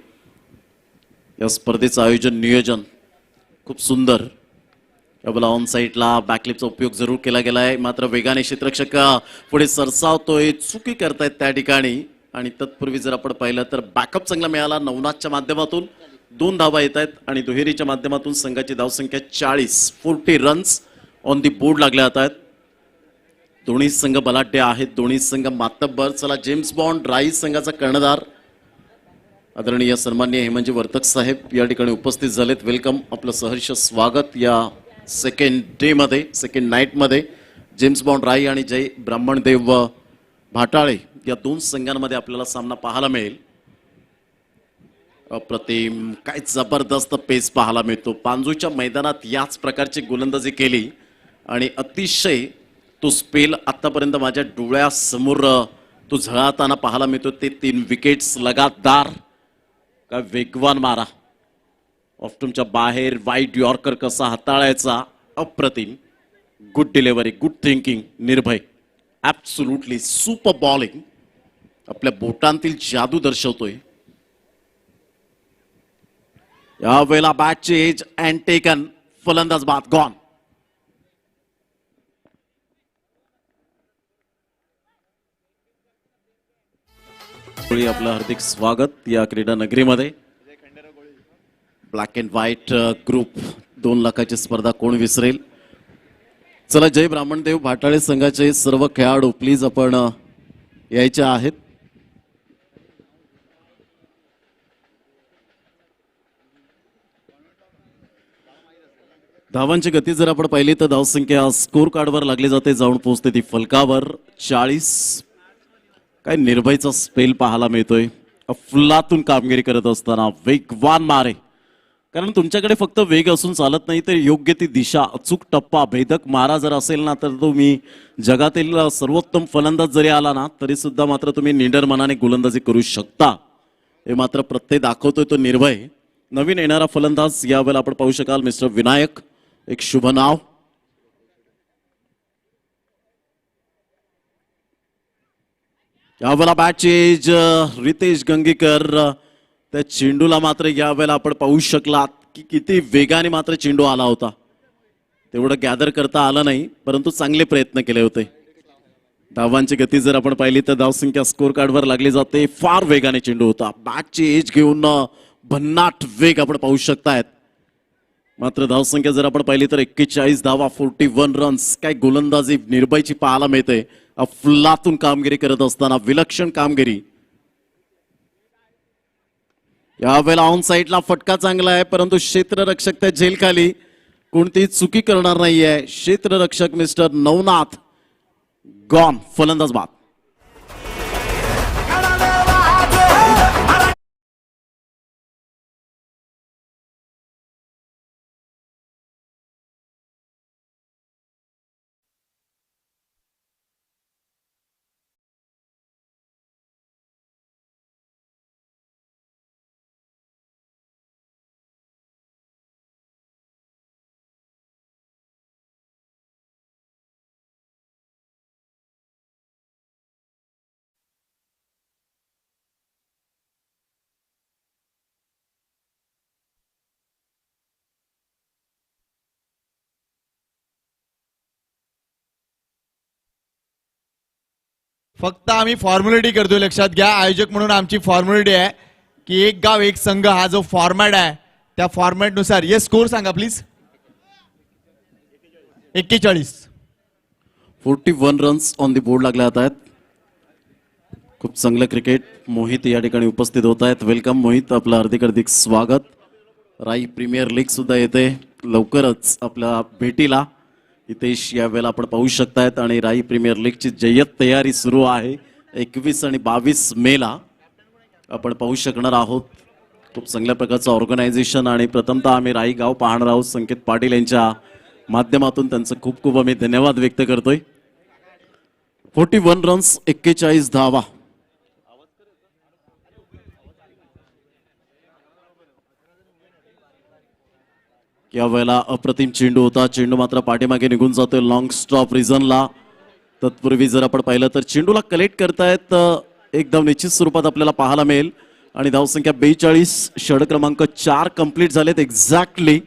या स्पर्धेचं आयोजन नियोजन खूप सुंदर. याला ऑन साईडला बॅकलिपचा उपयोग जरूर केला गेला आहे. मात्र वेगाने क्षेत्ररक्षक पुढे सरसावतोय. चुकी करतायत त्या ठिकाणी आणि तत्पूर्वी जर आपण पाहिलं तर बॅकअप चांगला मिळाला. नवनाथच्या माध्यमातून 2 धावा येत आहेत आणि दुहेरीच्या माध्यमातून संघाची धावसंख्या 40 रन्स ऑन दी बोर्ड लागल्या जात आहेत. दोन्ही संघ बलाढ्य आहेत. दोन्ही संघ मातब्बर. चला जेम्स बॉन्ड राईस संघाचा कर्णधार आदरणीय सन्माननीय हेमंतजी वर्तक साहेब या ठिकाणी उपस्थित झालेत. वेलकम. आपलं सहर्ष स्वागत या सेकंड डे मध्ये सेकंड नाईट मध्ये. जेम्स बॉन्ड राई आणि जय ब्राह्मणदेव भाटाळे या 2 संघांमध्ये आपल्याला सामना पाहायला मिळेल. अप्रतिम. काय जबरदस्त पेस पाहायला मिळतो. पांजूच्या मैदानात याच प्रकारची गोलंदाजी केली आणि अतिशय तो स्पेल आतापर्यंत माझ्या डोळ्यासमोर तो झळाताना पाहायला मिळतो. ते 3 विकेट्स लगातार. काय वेगवान मारा. ऑफ्टूमच्या बाहेर वाईट यॉर्कर कसा हाताळायचा. अप्रतिम. Good delivery. Good thinking. निर्भय. Absolutely super bowling. आपल्या बोटांतील जादू दर्शवतोय. यावेळेला बॅटची एज अँड टेकन. फलंदाज बाद गॉन. आपलं हार्दिक स्वागत या क्रीडा नगरीमध्ये. ब्लॅक अँड व्हाईट ग्रुप 2 लाखाची स्पर्धा कोण विसरेल. चला जय ब्राह्मणदेव भाटाळे संघाचे सर्व खेळाडू प्लीज आपण यायचे आहेत. धावांची गती जर आपण पाहिली तर धावसंख्या स्कोर कार्डवर लागली जाते. जाऊन पोहोचते ती फलकावर 40. काय निर्भयचा स्पेल पाहायला मिळतोय. फुल्लातून कामगिरी करत असताना वेगवान मारे. कारण तुमच्याकडे फक्त वेग असून चालत नाही, तर योग्य ती दिशा, अचूक टप्पा, भेदक मारा जर असेल ना, तर तुम्ही जगातील सर्वोत्तम फलंदाज जरी आला ना, तरी सुद्धा मात्र तुम्ही निडर मनाने गोलंदाजी करू शकता. हे मात्र प्रत्यय दाखवतोय तो निर्भय. नवीन येणारा फलंदाज यावेळेला आपण पाहू शकाल मिस्टर विनायक, एक शुभ नाव. यावेळेला बॅट चेंज रितेश गंगीकर. त्या चेंडूला मात्र यावेळेला आपण पाहू शकलात की किती वेगाने मात्र चेंडू आला होता. तेवढं गॅदर करता आलं नाही, परंतु चांगले प्रयत्न केले होते. धावांची गती जर आपण पाहिली तर धावसंख्या स्कोर कार्डवर लागली जाते. फार वेगाने चेंडू होता. बॅटची एज घेऊन भन्नाट वेग आपण पाहू शकतायत. मात्र धावसंख्या जर आपण पाहिली तर 41 धावा, 41 रन्स. काय गोलंदाजी निर्भयची पाहायला मिळते. अफलातून कामगिरी करत असताना विलक्षण कामगिरी. यावेळेला ऑन साईडला फटका चांगला आहे, परंतु क्षेत्ररक्षक त्या झेलखाली कोणतीही चुकी करणार नाहीये. क्षेत्ररक्षक मिस्टर नवनाथ गॉन. फलंदाज बाद. फक्त आम्ही फॉर्मॅलिटी करतोय, लक्षात घ्या. आयोजक म्हणून आमची फॉर्मॅलिटी आहे की एक गाव एक संघ हा जो फॉर्मॅट आहे त्या फॉर्मॅट नुसार. ये स्कोर सांगा please. 41. 41 runs on the board लागले जात आहेत. खूप चांगलं क्रिकेट. मोहित या ठिकाणी उपस्थित होत आहेत. वेलकम मोहित, आपलं हार्दिक स्वागत. राई प्रीमियर लीग सुद्धा येते लवकरच आपल्या भेटीला. हितेश यावेळेला आपण पाहू शकतायत आणि राई प्रीमियर लीगची जय्यत तयारी सुरू आहे. 21 आणि 22 मेला आपण पाहू शकणार आहोत. खूप चांगल्या प्रकारचं ऑर्गनायझेशन आणि प्रथमतः आम्ही राई गाव पाहणार आहोत. संकेत पाटील यांच्या माध्यमातून त्यांचं खूप खूप आम्ही धन्यवाद व्यक्त करतोय. 41 रन्स, 41 धावा. यावेळेला अप्रतिम चेंडू होता. चेंडू मात्र पाठीमागे निघून जातोय लॉंग स्टॉप रिझनला. तत्पूर्वी जर आपण पाहिलं तर चेंडूला कलेक्ट करतायत एकदम निश्चित स्वरूपात आपल्याला पाहायला मिळेल. आणि धावसंख्या 42, षटक क्रमांक 4 कंप्लीट झालेत एक्झॅक्टली.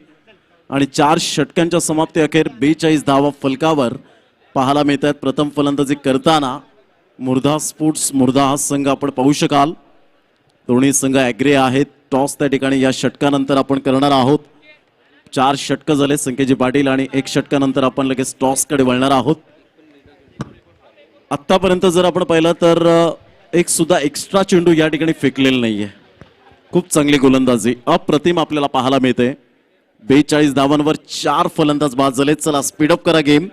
आणि 4 षटकांच्या समाप्ती अखेर 42 धावा फलकावर पाहायला मिळत आहेत. प्रथम फलंदाजी करताना मुर्धा स्पोर्ट्स मुर्धा हा संघ आपण पाहू शकाल. दोन्ही संघ ॲग्री आहेत. टॉस त्या ठिकाणी या षटकानंतर आपण करणार आहोत. 4 षटकं झाले संकेतजी पाटील आणि 1 षटकानंतर आपण लगेच टॉसकडे वळणार आहोत. आतापर्यंत जर आपण पाहिलं तर एक सुद्धा एक्स्ट्रा चेंडू या ठिकाणी फेकलेला नाहीये. खूप चांगली गोलंदाजी अप्रतिम आपल्याला पाहायला मिळते. 42 धावांवर 4 फलंदाज बाद झाले. चला स्पीडअप करा गेम.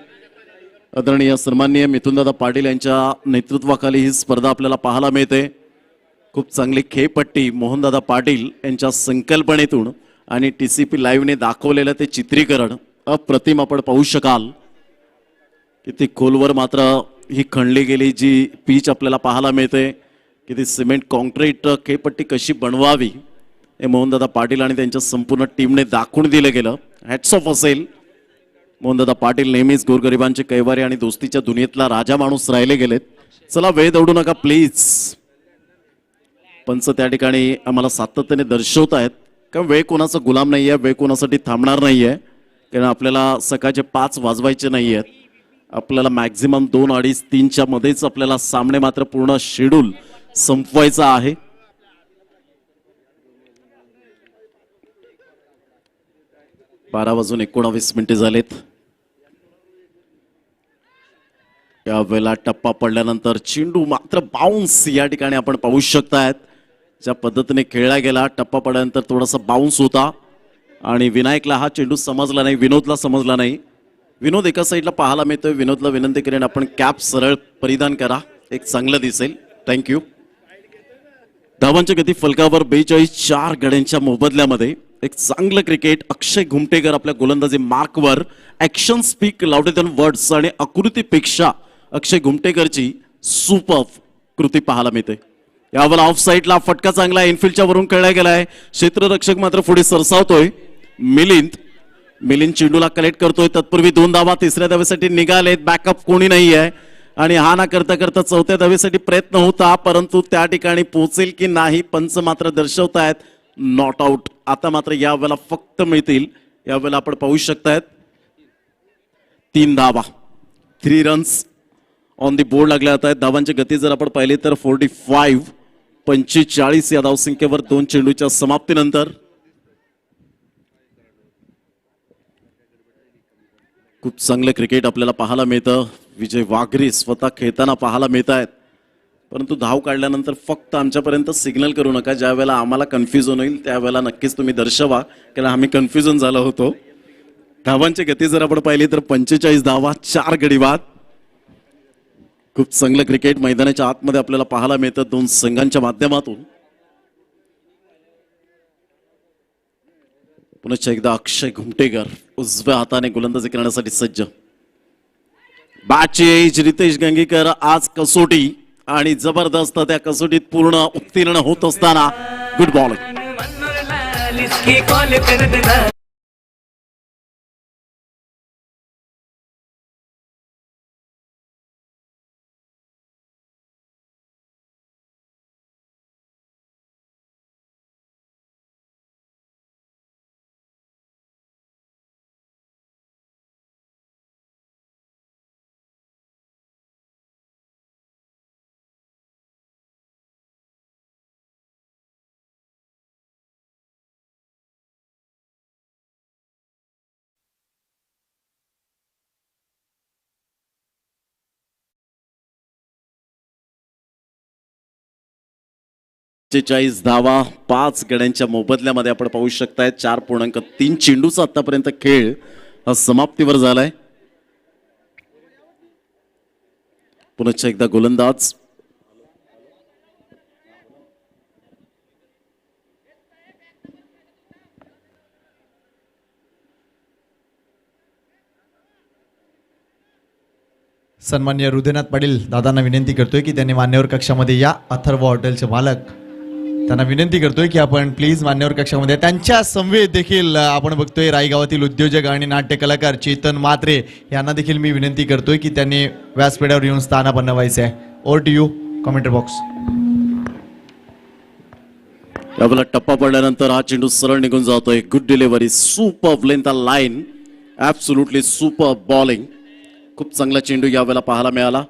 आदरणीय सन्माननीय मिथुनदादा पाटील यांच्या नेतृत्वाखाली ही स्पर्धा आपल्याला पाहायला मिळते. खूप चांगली खेळपट्टी मोहनदादा पाटील यांच्या संकल्पनेतून आणि TCP लाईव्हने दाखवलेलं ते चित्रीकरण अप्रतिम आपण पाहू शकाल. किती खोलवर मात्र ही खणली गेली जी पीच आपल्याला पाहायला मिळते. किती सिमेंट कॉन्क्रीट खेळपट्टी कशी बनवावी हे मोहनदादा पाटील आणि त्यांच्या संपूर्ण टीमने दाखवून दिलं गेलं. हॅट्स ऑफ असेल. मोहनदादा पाटील नेहमीच गोरगरिबांचे कैवारी आणि दोस्तीच्या दुनियेतला राजा माणूस राहिले गेलेत. चला वेळ दौडू नका प्लीज. पंच त्या ठिकाणी आम्हाला सातत्याने दर्शवत आहेत कारण वेळ कोणाचा गुलाम नाही आहे. वेळ कोणासाठी थांबणार नाही आहे. कारण आपल्याला सकाळचे 5 वाजवायचे नाही आहेत. आपल्याला मॅक्झिमम 2, 2.5, 3च्या मध्येच आपल्याला सामने मात्र पूर्ण शेड्यूल संपवायचा आहे. बारा वाजून 19 झालेत. यावेळेला टप्पा पडल्यानंतर चेंडू मात्र बाउन्स या ठिकाणी आपण पाहू शकतायत. ज्या पद्धतीने खेळला गेला टप्पा पडल्यानंतर थोडासा बाउन्स होता आणि विनायकला हा चेंडू समजला नाही, विनोदला समजला नाही. विनोद एका साईडला पाहायला मिळतोय. विनोदला विनंती करेन आपण कॅप सरळ परिधान करा, एक चांगलं दिसेल. थँक्यू. धावांची गती फलकावर 42, 4 गड्यांच्या मोबदल्यामध्ये एक चांगलं क्रिकेट. अक्षय घुमटेकर आपल्या गोलंदाजी मार्कवर. Action speak louder than words आणि आकृतीपेक्षा अक्षय घुमटेकरची सुपर कृती पाहायला मिळते. यावर ऑफ साईडला फटका चांगला इनफिल्डच्या वरून खेळला गेलाय. क्षेत्ररक्षक मात्र पुढे सरसावतोय. मिलिंद चेंडूला कलेक्ट करतोय. तत्पूर्वी 2 धावा तिसऱ्या धावेसाठी निघालेत. बॅकअप कोणी नाही आहे आणि हा ना करता करता चौथ्या धावेसाठी प्रयत्न होता, परंतु त्या ठिकाणी पोहोचेल की नाही पंच मात्र दर्शवतायत नॉट आउट. आता मात्र यावेळेला फक्त मिळतील, यावेळेला आपण पाहू शकतायत 3 धावा. 3 रन्स ऑन दी बोर्ड लागल्या जात आहेत. धावांची गती जर आपण पाहिली तर 45 या धावसंख्येवर 2 चेंडूच्या समाप्तीनंतर. खूप चांगलं क्रिकेट आपल्याला पाहायला मिळतं. विजय वाघरी स्वतः खेळताना पाहायला मिळत आहेत, परंतु धाव काढल्यानंतर फक्त आमच्यापर्यंत सिग्नल करू नका. ज्या वेळेला आम्हाला कन्फ्युजन होईल त्यावेळेला नक्कीच तुम्ही दर्शवा, कारण आम्ही कन्फ्युजन झालो होतो. धावांची गती जर आपण पाहिली तर 45 धावा, 4 गडी बाद. खूप चांगलं क्रिकेट मैदानाच्या आतमध्ये आपल्याला पाहायला मिळतं 2 संघांच्या माध्यमातून. पुन्हा एकदा अक्षय घुमटेकर उजव्या हाताने गोलंदाजी करण्यासाठी सज्ज. बॅटची एज रितेश गंगीकर. आज कसोटी आणि जबरदस्त त्या कसोटीत पूर्ण उत्तीर्ण होत असताना गुड बॉलिंग. धावा 5 गड्यांच्या मोबदल्यामध्ये आपण पाहू शकताय. 4.3 चेंडूचा आतापर्यंत खेळ हा समाप्तीवर झालाय. पुन्हा एकदा गोलंदाज सन्माननीय हृदयनाथ पाटील दादांना विनंती करतोय की त्यांनी मान्यवर कक्षामध्ये या. अथर्व हॉटेलचे मालक त्यांना विनंती करतोय की आपण प्लीज मान्यवर कक्षामध्ये. त्यांच्या समवेत देखील आपण बघतोय रायगावातील उद्योजक आणि नाट्य कलाकार चेतन म्हात्रे यांना देखील मी विनंती करतोय की त्यांनी व्यासपीठावर येऊन स्थानापन्न व्हायचे आहे. Over to you commentator box. यावेळेला टप्पा पडल्यानंतर हा चेंडू सरळ निघून जातोय. Good delivery, super length line, absolutely super bowling. खूप चांगला चेंडू यावेळेला पाहायला मिळाला.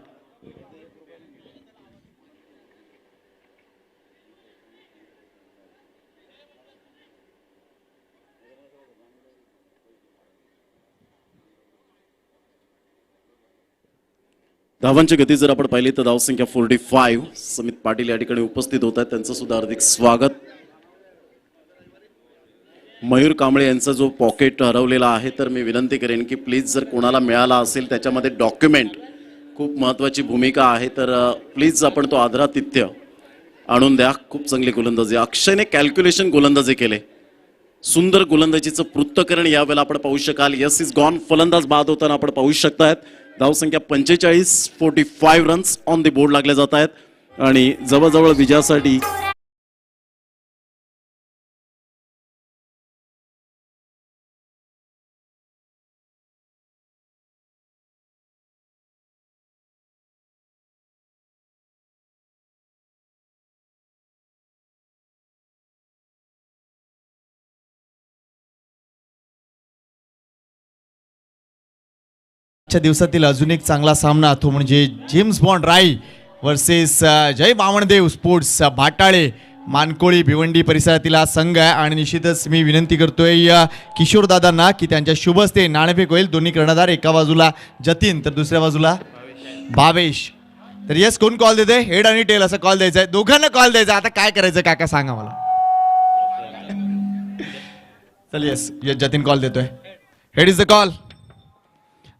धावांची गती जर आपण पाहिली तर धावसंख्या 45. समित पाटील या ठिकाणी उपस्थित होत आहेत, त्यांचं सुद्धा हार्दिक स्वागत. मयूर कांबळे यांचा जो पॉकेट हरवलेला आहे, तर मी विनंती करेन की प्लीज जर कोणाला मिळाला असेल त्याच्यामध्ये डॉक्युमेंट खूप महत्त्वाची भूमिका आहे, तर प्लीज आपण तो आदरातिथ्य आणून द्या. खूप चांगली गोलंदाजी, अक्षयने कॅल्क्युलेशन गोलंदाजी केले. सुंदर गोलंदाजीचं पृथक्करण यावेळेला आपण पाहू शकाल. यस इज गॉन, फलंदाज बाद होताना आपण पाहू शकतायत. धावसंख्या 45, 45 रन्स ऑन दी बोर्ड लागले जात आहेत आणि जवळजवळ विजयासाठी दिवसातील अजून एक चांगला सामना, तो म्हणजे जेम्स बॉन्ड राई वर्सेस जय बावणदेव स्पोर्ट्स भाटाळे मानकोळी भिवंडी परिसरातील हा संघ आहे. आणि निश्चितच मी विनंती करतोय किशोर दादांना की त्यांच्या शुभ हस्ते नाणेफेक होईल. दोन्ही कर्णधार, एका बाजूला जतीन तर दुसऱ्या बाजूला भावेश. तर यस, कोण कॉल देते? हेड आणि टेल असा कॉल द्यायचा आहे, दोघांना कॉल द्यायचा. आता काय करायचं काका सांगा मला. चल यस, जतीन कॉल देतोय. हेड इज द कॉल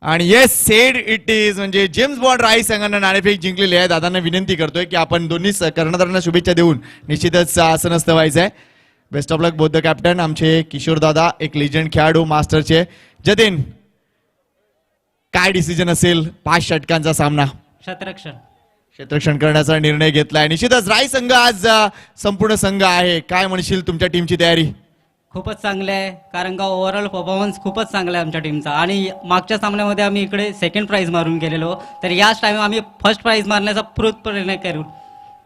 आणि येस सेड इट इज, म्हणजे जेम्स बॉन्ड राई संघानं नाणेफेक जिंकलेली आहे. दादांना विनंती करतोय की आपण दोन्ही कर्णधारांना शुभेच्छा देऊन निश्चितच आसनस्थ व्हायचं आहे. Best of luck both the captain. आमचे किशोर दादा एक लिजंड खेळाडू मास्टरचे. जतीन, काय डिसिजन असेल 5 षटकांचा सामना? क्षेत्ररक्षण करण्याचा निर्णय घेतलाय. निश्चितच राय संघ आज संपूर्ण संघ आहे. काय म्हणशील तुमच्या टीमची तयारी? खूपच चांगले आहे, कारण का ओव्हरऑल परफॉर्मन्स खूपच चांगला आहे आमच्या टीमचा. आणि मागच्या सामन्यामध्ये आम्ही इकडे सेकंड प्राइज मारून गेलेलो, तर याच टाइम आम्ही फर्स्ट प्राइज मारण्याचा प्रयत्न करू.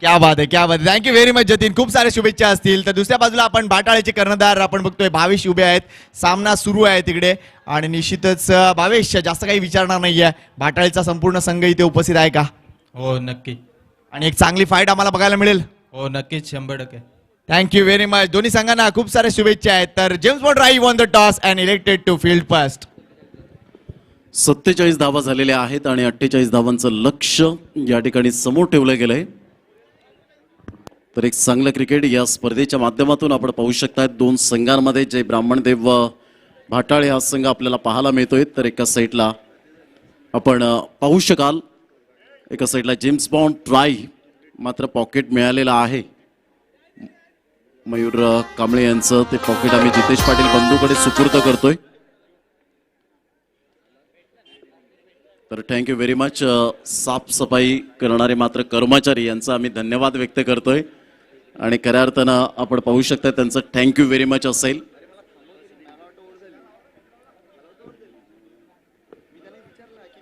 क्या बात आहे, क्या बात आहे. Thank you very much Jatin. खूप साऱ्या शुभेच्छा असतील. तर दुसऱ्या बाजूला आपण भाटाळेचे कर्णधार आपण बघतोय भावेश उभे आहेत. सामना सुरू आहे तिकडे आणि निश्चितच भावेश जास्त काही विचारणार नाहीये. भाटाळेचा संपूर्ण संघ इथे उपस्थित आहे का? हो नक्की. आणि एक चांगली फाईट आम्हाला बघायला मिळेल. हो नक्कीच 100%. Thank you very much. दोन्ही संघांना खूप साऱ्या शुभेच्छा आहेत. तर James Bond Rai won the toss and elected to field first. 47 धावा झालेल्या आहेत आणि 48 धावांचं लक्ष या ठिकाणी समोर ठेवलं गेलंय. तर एक चांगलं क्रिकेट या स्पर्धेच्या माध्यमातून आपण पाहू शकता. दोन संघांमध्ये जय ब्राह्मणदेव व भाटाळे हा संघ आपल्याला पाहायला मिळतोय. तर एका साईडला आपण पाहू शकाल, एका साईडला जेम्स बॉन्ड ट्राय मात्र पॉकेट मिळालेलं आहे. मयूर कांबळे यांचं ते पॉकेट आम्ही जितेश पाटील बंधूकडे सुपूर्द करतोय. तर थँक्यू व्हेरी मच. साफसफाई करणारे मात्र कर्मचारी यांचा आम्ही धन्यवाद व्यक्त करतोय आणि खऱ्या अर्थानं आपण पाहू शकता त्यांचं थँक्यू व्हेरी मच असेल.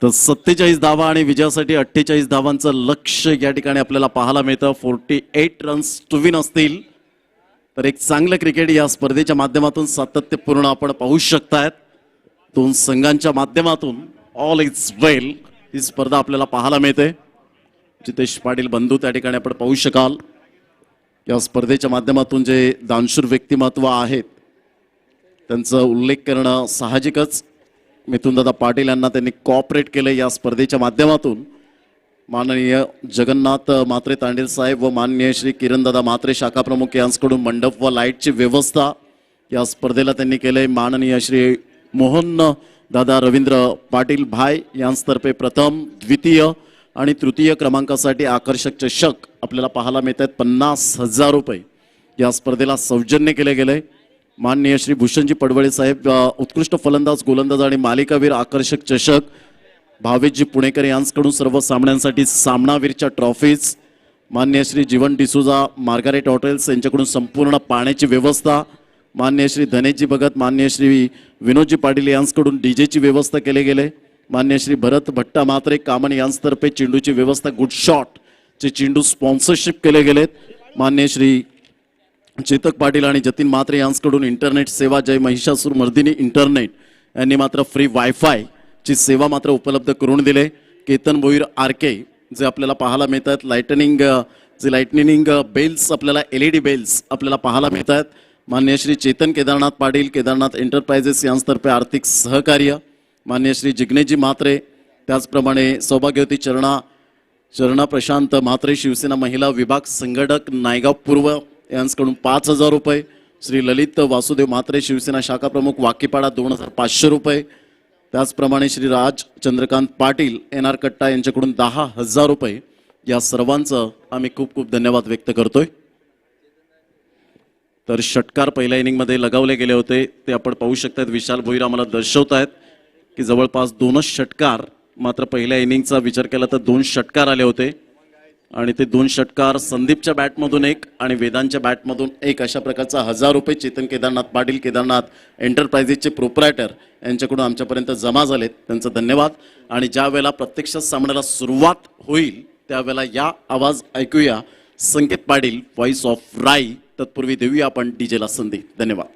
तर 47 धावा आणि विजयासाठी 48 धावांचं लक्ष या ठिकाणी आपल्याला पाहायला मिळतं. 48 रन्स टू विन असतील. तर एक चांगलं क्रिकेट या स्पर्धेच्या माध्यमातून सातत्यपूर्ण आपण पाहू शकतायत. दोन संघांच्या माध्यमातून ऑल इज वेल ही स्पर्धा आपल्याला पाहायला मिळते. जितेश पाटील बंधू त्या ठिकाणी आपण पाहू शकाल. या स्पर्धेच्या माध्यमातून जे दानशूर व्यक्तिमत्व आहेत त्यांचा उल्लेख करणं साहजिकच. मिथुनदादा पाटील यांना त्यांनी कॉपरेट केलं या स्पर्धेच्या माध्यमातून. माननीय जगन्नाथ म्हात्रे तांडेल साहेब व माननीय श्री किरणदादा म्हात्रे शाखा प्रमुख यांच्याकडून मंडप व लाईटची व्यवस्था या स्पर्धेला त्यांनी केलंय. माननीय श्री मोहन दादा रवींद्र पाटील भाई यांतर्फे प्रथम, द्वितीय आणि तृतीय क्रमांकासाठी आकर्षक चषक आपल्याला पाहायला मिळत आहेत. 50,000 रुपये या स्पर्धेला सौजन्य केले गेले. माननीय श्री भूषणजी पडवळे साहेब उत्कृष्ट फलंदाज, गोलंदाज आणि मालिकावीर आकर्षक चषक. भावेशजी पुणेकर यांच्याकडून सर्व सामन्यांसाठी सामनावीरच्या ट्रॉफीज. माननीय श्री जीवन डिसुजा मार्गारेट हॉटेल्स यांच्याकडून संपूर्ण पाण्याची व्यवस्था. माननीय श्री धनेशजी भगत, माननीय श्री विनोदजी पाटील यांच्याकडून डीजेची व्यवस्था केले गेले. माननीय श्री भरत भट्टा म्हात्रे कामण यांतर्फे चेंडूची व्यवस्था, गुड शॉट चे चेंडू स्पॉन्सरशिप केले गेलेत. माननीय श्री चेतक पाटील आणि जतीन म्हात्रे यांच्याकडून इंटरनेट सेवा, जय महिषासूर मर्दिनी इंटरनेट यांनी मात्र फ्री वायफाय ची सेवा मात्र उपलब्ध करून दिले. केतन भोईर आरके जे आपल्याला पाहायला मिळतात. लाइटनिंग बेल्स आपल्याला LED बेल्स आपल्याला पाहायला मिळतात. माननीय श्री चेतन केदारनाथ पाटील, केदारनाथ एंटरप्राइजेस यांतर्फे आर्थिक सहकार्य. माननीय श्री जिग्नेजी म्हात्रे, त्याचप्रमाणे सौभाग्यवती चरणा प्रशांत म्हात्रे शिवसेना महिला विभाग संघटक नायगाव पूर्व यांच्याकडून 5,000 रुपये. श्री ललित वासुदेव म्हात्रे शिवसेना शाखा प्रमुख वाकीपाडा 2,500 रुपये. त्याचप्रमाणे श्री राज चंद्रकांत पाटील NR कट्टा यांच्याकडून 10,000 रुपये. या सर्वांचं आम्ही खूप खूप धन्यवाद व्यक्त करतोय. तर षटकार पहिल्या इनिंगमध्ये लगावले गेले होते ते आपण पाहू शकतात. विशाल भोईर आम्हाला दर्शवत आहेत की जवळपास 2च षटकार, मात्र पहिल्या इनिंगचा विचार केला तर 2 षटकार आले होते आणि ते 2 षटकार संदीपच्या बॅटमधून 1 आणि वेदांच्या बॅटमधून 1 अशा प्रकारचा 1,000 रुपये चेतन केदारनाथ पाटील, केदारनाथ एंटरप्राइजेसचे प्रोप्रायटर यांच्याकडून आमच्यापर्यंत जमा झालेत. त्यांचा धन्यवाद. आणि ज्या वेळेला प्रत्यक्ष सामन्याला सुरुवात होईल त्यावेळेला या आवाज ऐकूया संकेत पाटील, व्हॉइस ऑफ राई. तत्पूर्वी देऊया आपण डीजेला संधी. धन्यवाद.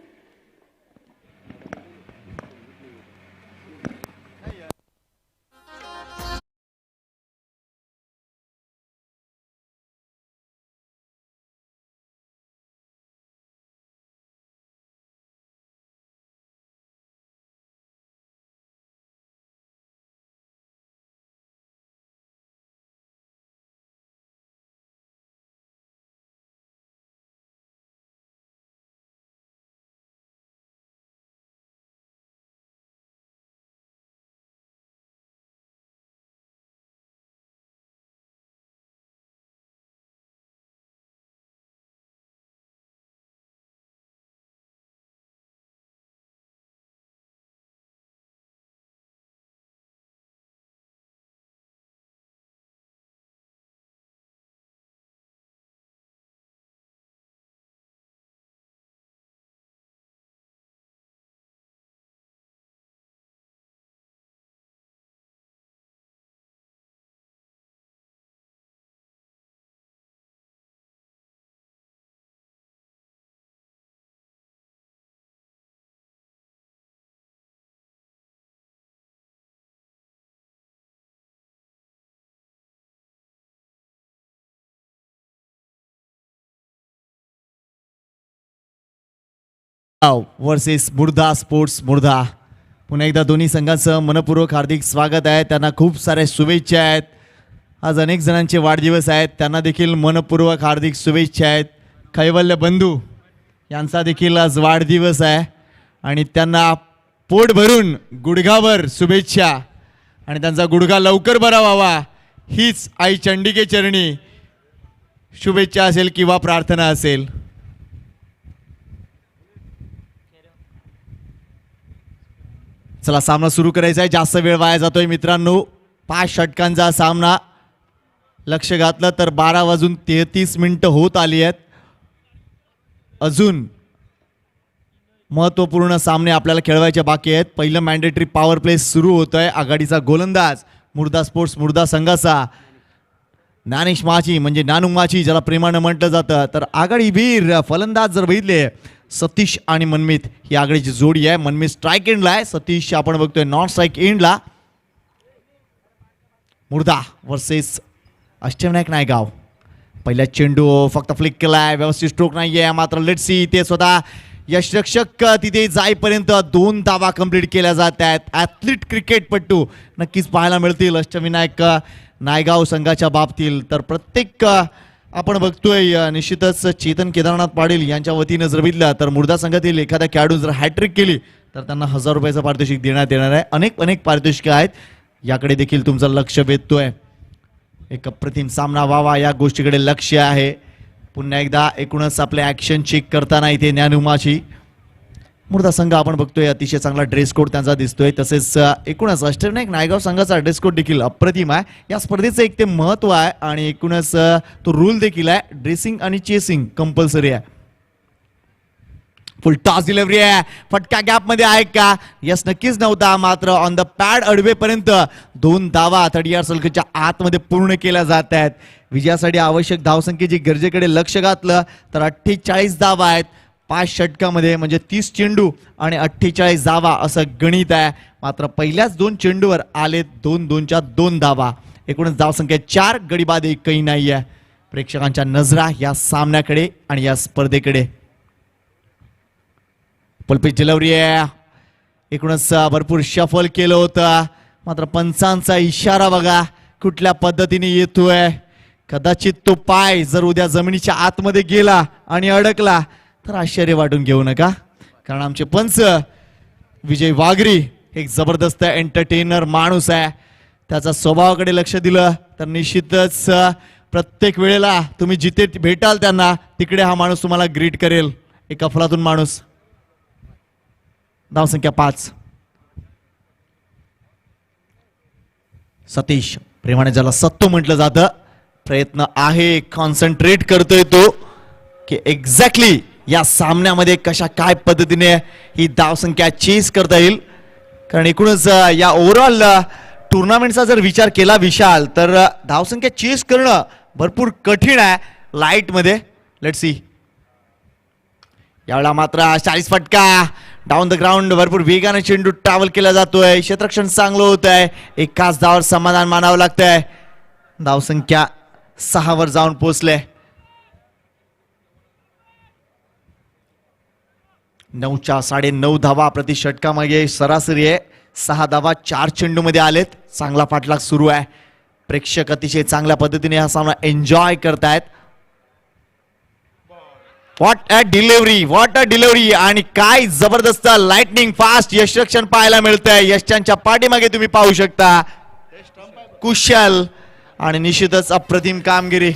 Versus Murdha sports Murdha. पुन्हा एकदा दोन्ही संघांचं मनपूर्वक हार्दिक स्वागत आहे. त्यांना खूप साऱ्या शुभेच्छा आहेत. आज अनेक जणांचे वाढदिवस आहेत, त्यांना देखील मनपूर्वक हार्दिक शुभेच्छा आहेत. कैवल्य बंधू यांचा देखील आज वाढदिवस आहे आणि त्यांना पोट भरून गुडघाभर शुभेच्छा आणि त्यांचा गुडघा लवकर बरा व्हावा हीच आई चंडिके चरणी शुभेच्छा असेल किंवा प्रार्थना असेल. चला सामना सुरू करायचा आहे. जास्त वेळ वाया जातोय मित्रांनो. 5 षटकांचा सामना. लक्ष घातलं तर 12:33 होत आली आहेत. अजून महत्त्वपूर्ण सामने आपल्याला खेळवायचे बाकी आहेत. पहिलं मॅन्डेटरी पॉवर प्ले सुरू होत आहे. आघाडीचा गोलंदाज मुर्धा स्पोर्ट्स मुर्धा संघाचा ज्ञानेश माची म्हणजे नानू माची ज्याला प्रेमानं म्हटलं जातं. तर आघाडी वीर फलंदाज जर बघितले सतीश आणि मनमित ही आघाडीची जोडी आहे. मनमित स्ट्राईक एंडला आहे, सतीश आपण बघतोय नॉन स्ट्राईक एंडला. मुर्धा वर्सेस अष्टविनायक नायगाव. पहिला चेंडू फक्त फ्लिक केलाय, व्यवस्थित स्ट्रोक नाहीये. मात्र लेट्स सी ते स्वतः यशरक्षक तिथे जाईपर्यंत 2 धावा कंप्लीट केल्या जात आहेत. ॲथलीट क्रिकेटपटू नक्कीच पाहायला मिळतील अष्टविनायक नायगाव संघाच्या बाबतीत. तर प्रत्येक आपण बघतोय निश्चितच चेतन केदारनाथ पाटील यांच्या वतीनं जर बघितलं तर मुर्धा संघातील एखाद्या खेळाडू जर हॅट्रिक केली तर त्यांना 1000 रुपयाचं पारितोषिक देण्यात येणार आहे. अनेक पारितोषिकं आहेत, याकडे देखील तुमचं लक्ष वेधतोय. एक अप्रतिम सामना व्हावा या गोष्टीकडे लक्ष आहे. पुन्हा एकदा एकूणच आपले ॲक्शन चेक करताना इथे ज्ञानुमाची मुर्धा संघ आपण बघतोय अतिशय चांगला ड्रेस कोड त्यांचा दिसतोय. तसेच एकूणच अष्टविनायक नायगाव संघाचा ड्रेस कोड देखील अप्रतिम आहे. या स्पर्धेचं एक ते महत्त्व आहे आणि एकूणच तो रूल देखील आहे. ड्रेसिंग आणि चेसिंग कंपल्सरी आहे. फुल टॉस डिलिव्हरी आहे. फटका गॅप मध्ये आहे का? यस नक्कीच नव्हता. मात्र ऑन द पॅड अडवेपर्यंत 2 धावा 30 सर्कलच्या आतमध्ये पूर्ण केल्या जात आहेत. विजयासाठी आवश्यक धावसंख्येची गरजेकडे लक्ष घातलं तर 48 धावा आहेत 5 षटकामध्ये, म्हणजे 30 चेंडू आणि 48 धावा असं गणित आहे. मात्र पहिल्याच 2 चेंडूवर आले 2-2च्या 2 धावा. एकूणच धावसंख्या 4, गडीबाद एकही नाही आहे. प्रेक्षकांच्या नजरा या सामन्याकडे आणि या स्पर्धेकडे. पलपीत डिलिव्हरी आहे. एकूणच भरपूर शफल केलं होतं. मात्र पंचांचा इशारा बघा कुठल्या पद्धतीने येतोय. कदाचित तो पाय जर उद्या जमिनीच्या आतमध्ये गेला आणि अडकला तर आश्चर्य वाटून घेऊ नका, कारण आमचे पंच विजय वाघरी एक जबरदस्त एंटरटेनर माणूस आहे. त्याचा स्वभावाकडे लक्ष दिलं तर निश्चितच प्रत्येक वेळेला तुम्ही जिथे भेटाल त्यांना तिकडे हा माणूस तुम्हाला ग्रीट करेल. एक अफलातून माणूस. धावसंख्या 5. सतीश प्रेमाने ज्याला सत्तो म्हटलं जातं, प्रयत्न आहे, कॉन्सन्ट्रेट करतोय तो की एक्झॅक्टली या सामन्यामध्ये कशा काय पद्धतीने ही धावसंख्या चेस करता येईल. कारण एकूणच या ओव्हरऑल टुर्नामेंटचा जर विचार केला विशाल तर धावसंख्या चेस करणं भरपूर कठीण आहे लाईट मध्ये. Let's see. यावेळेला मात्र 40 फटका डाऊन द ग्राउंड. भरपूर वेगाने चेंडू ट्रॅव्हल केला जातोय. क्षेत्ररक्षण चांगलं होत आहे. एकाच धावावर समाधान मानावं लागतंय. धावसंख्या 6 वर जाऊन पोहोचले. 9च्या 9.5 धावा प्रति षटकामागे सरासरी आहे. 6 धावा 4 चेंडू मध्ये आलेत. चांगला पाठलाग सुरू आहे. प्रेक्षक अतिशय चांगल्या पद्धतीने हा सामना एन्जॉय करतायत. व्हॉट अ डिलिव्हरी आणि काय जबरदस्त लाइटनिंग फास्ट यशरक्षण पाहायला मिळतंय. यशच्या पाठीमागे तुम्ही पाहू शकता. कुशल आणि निश्चितच अप्रतिम कामगिरी.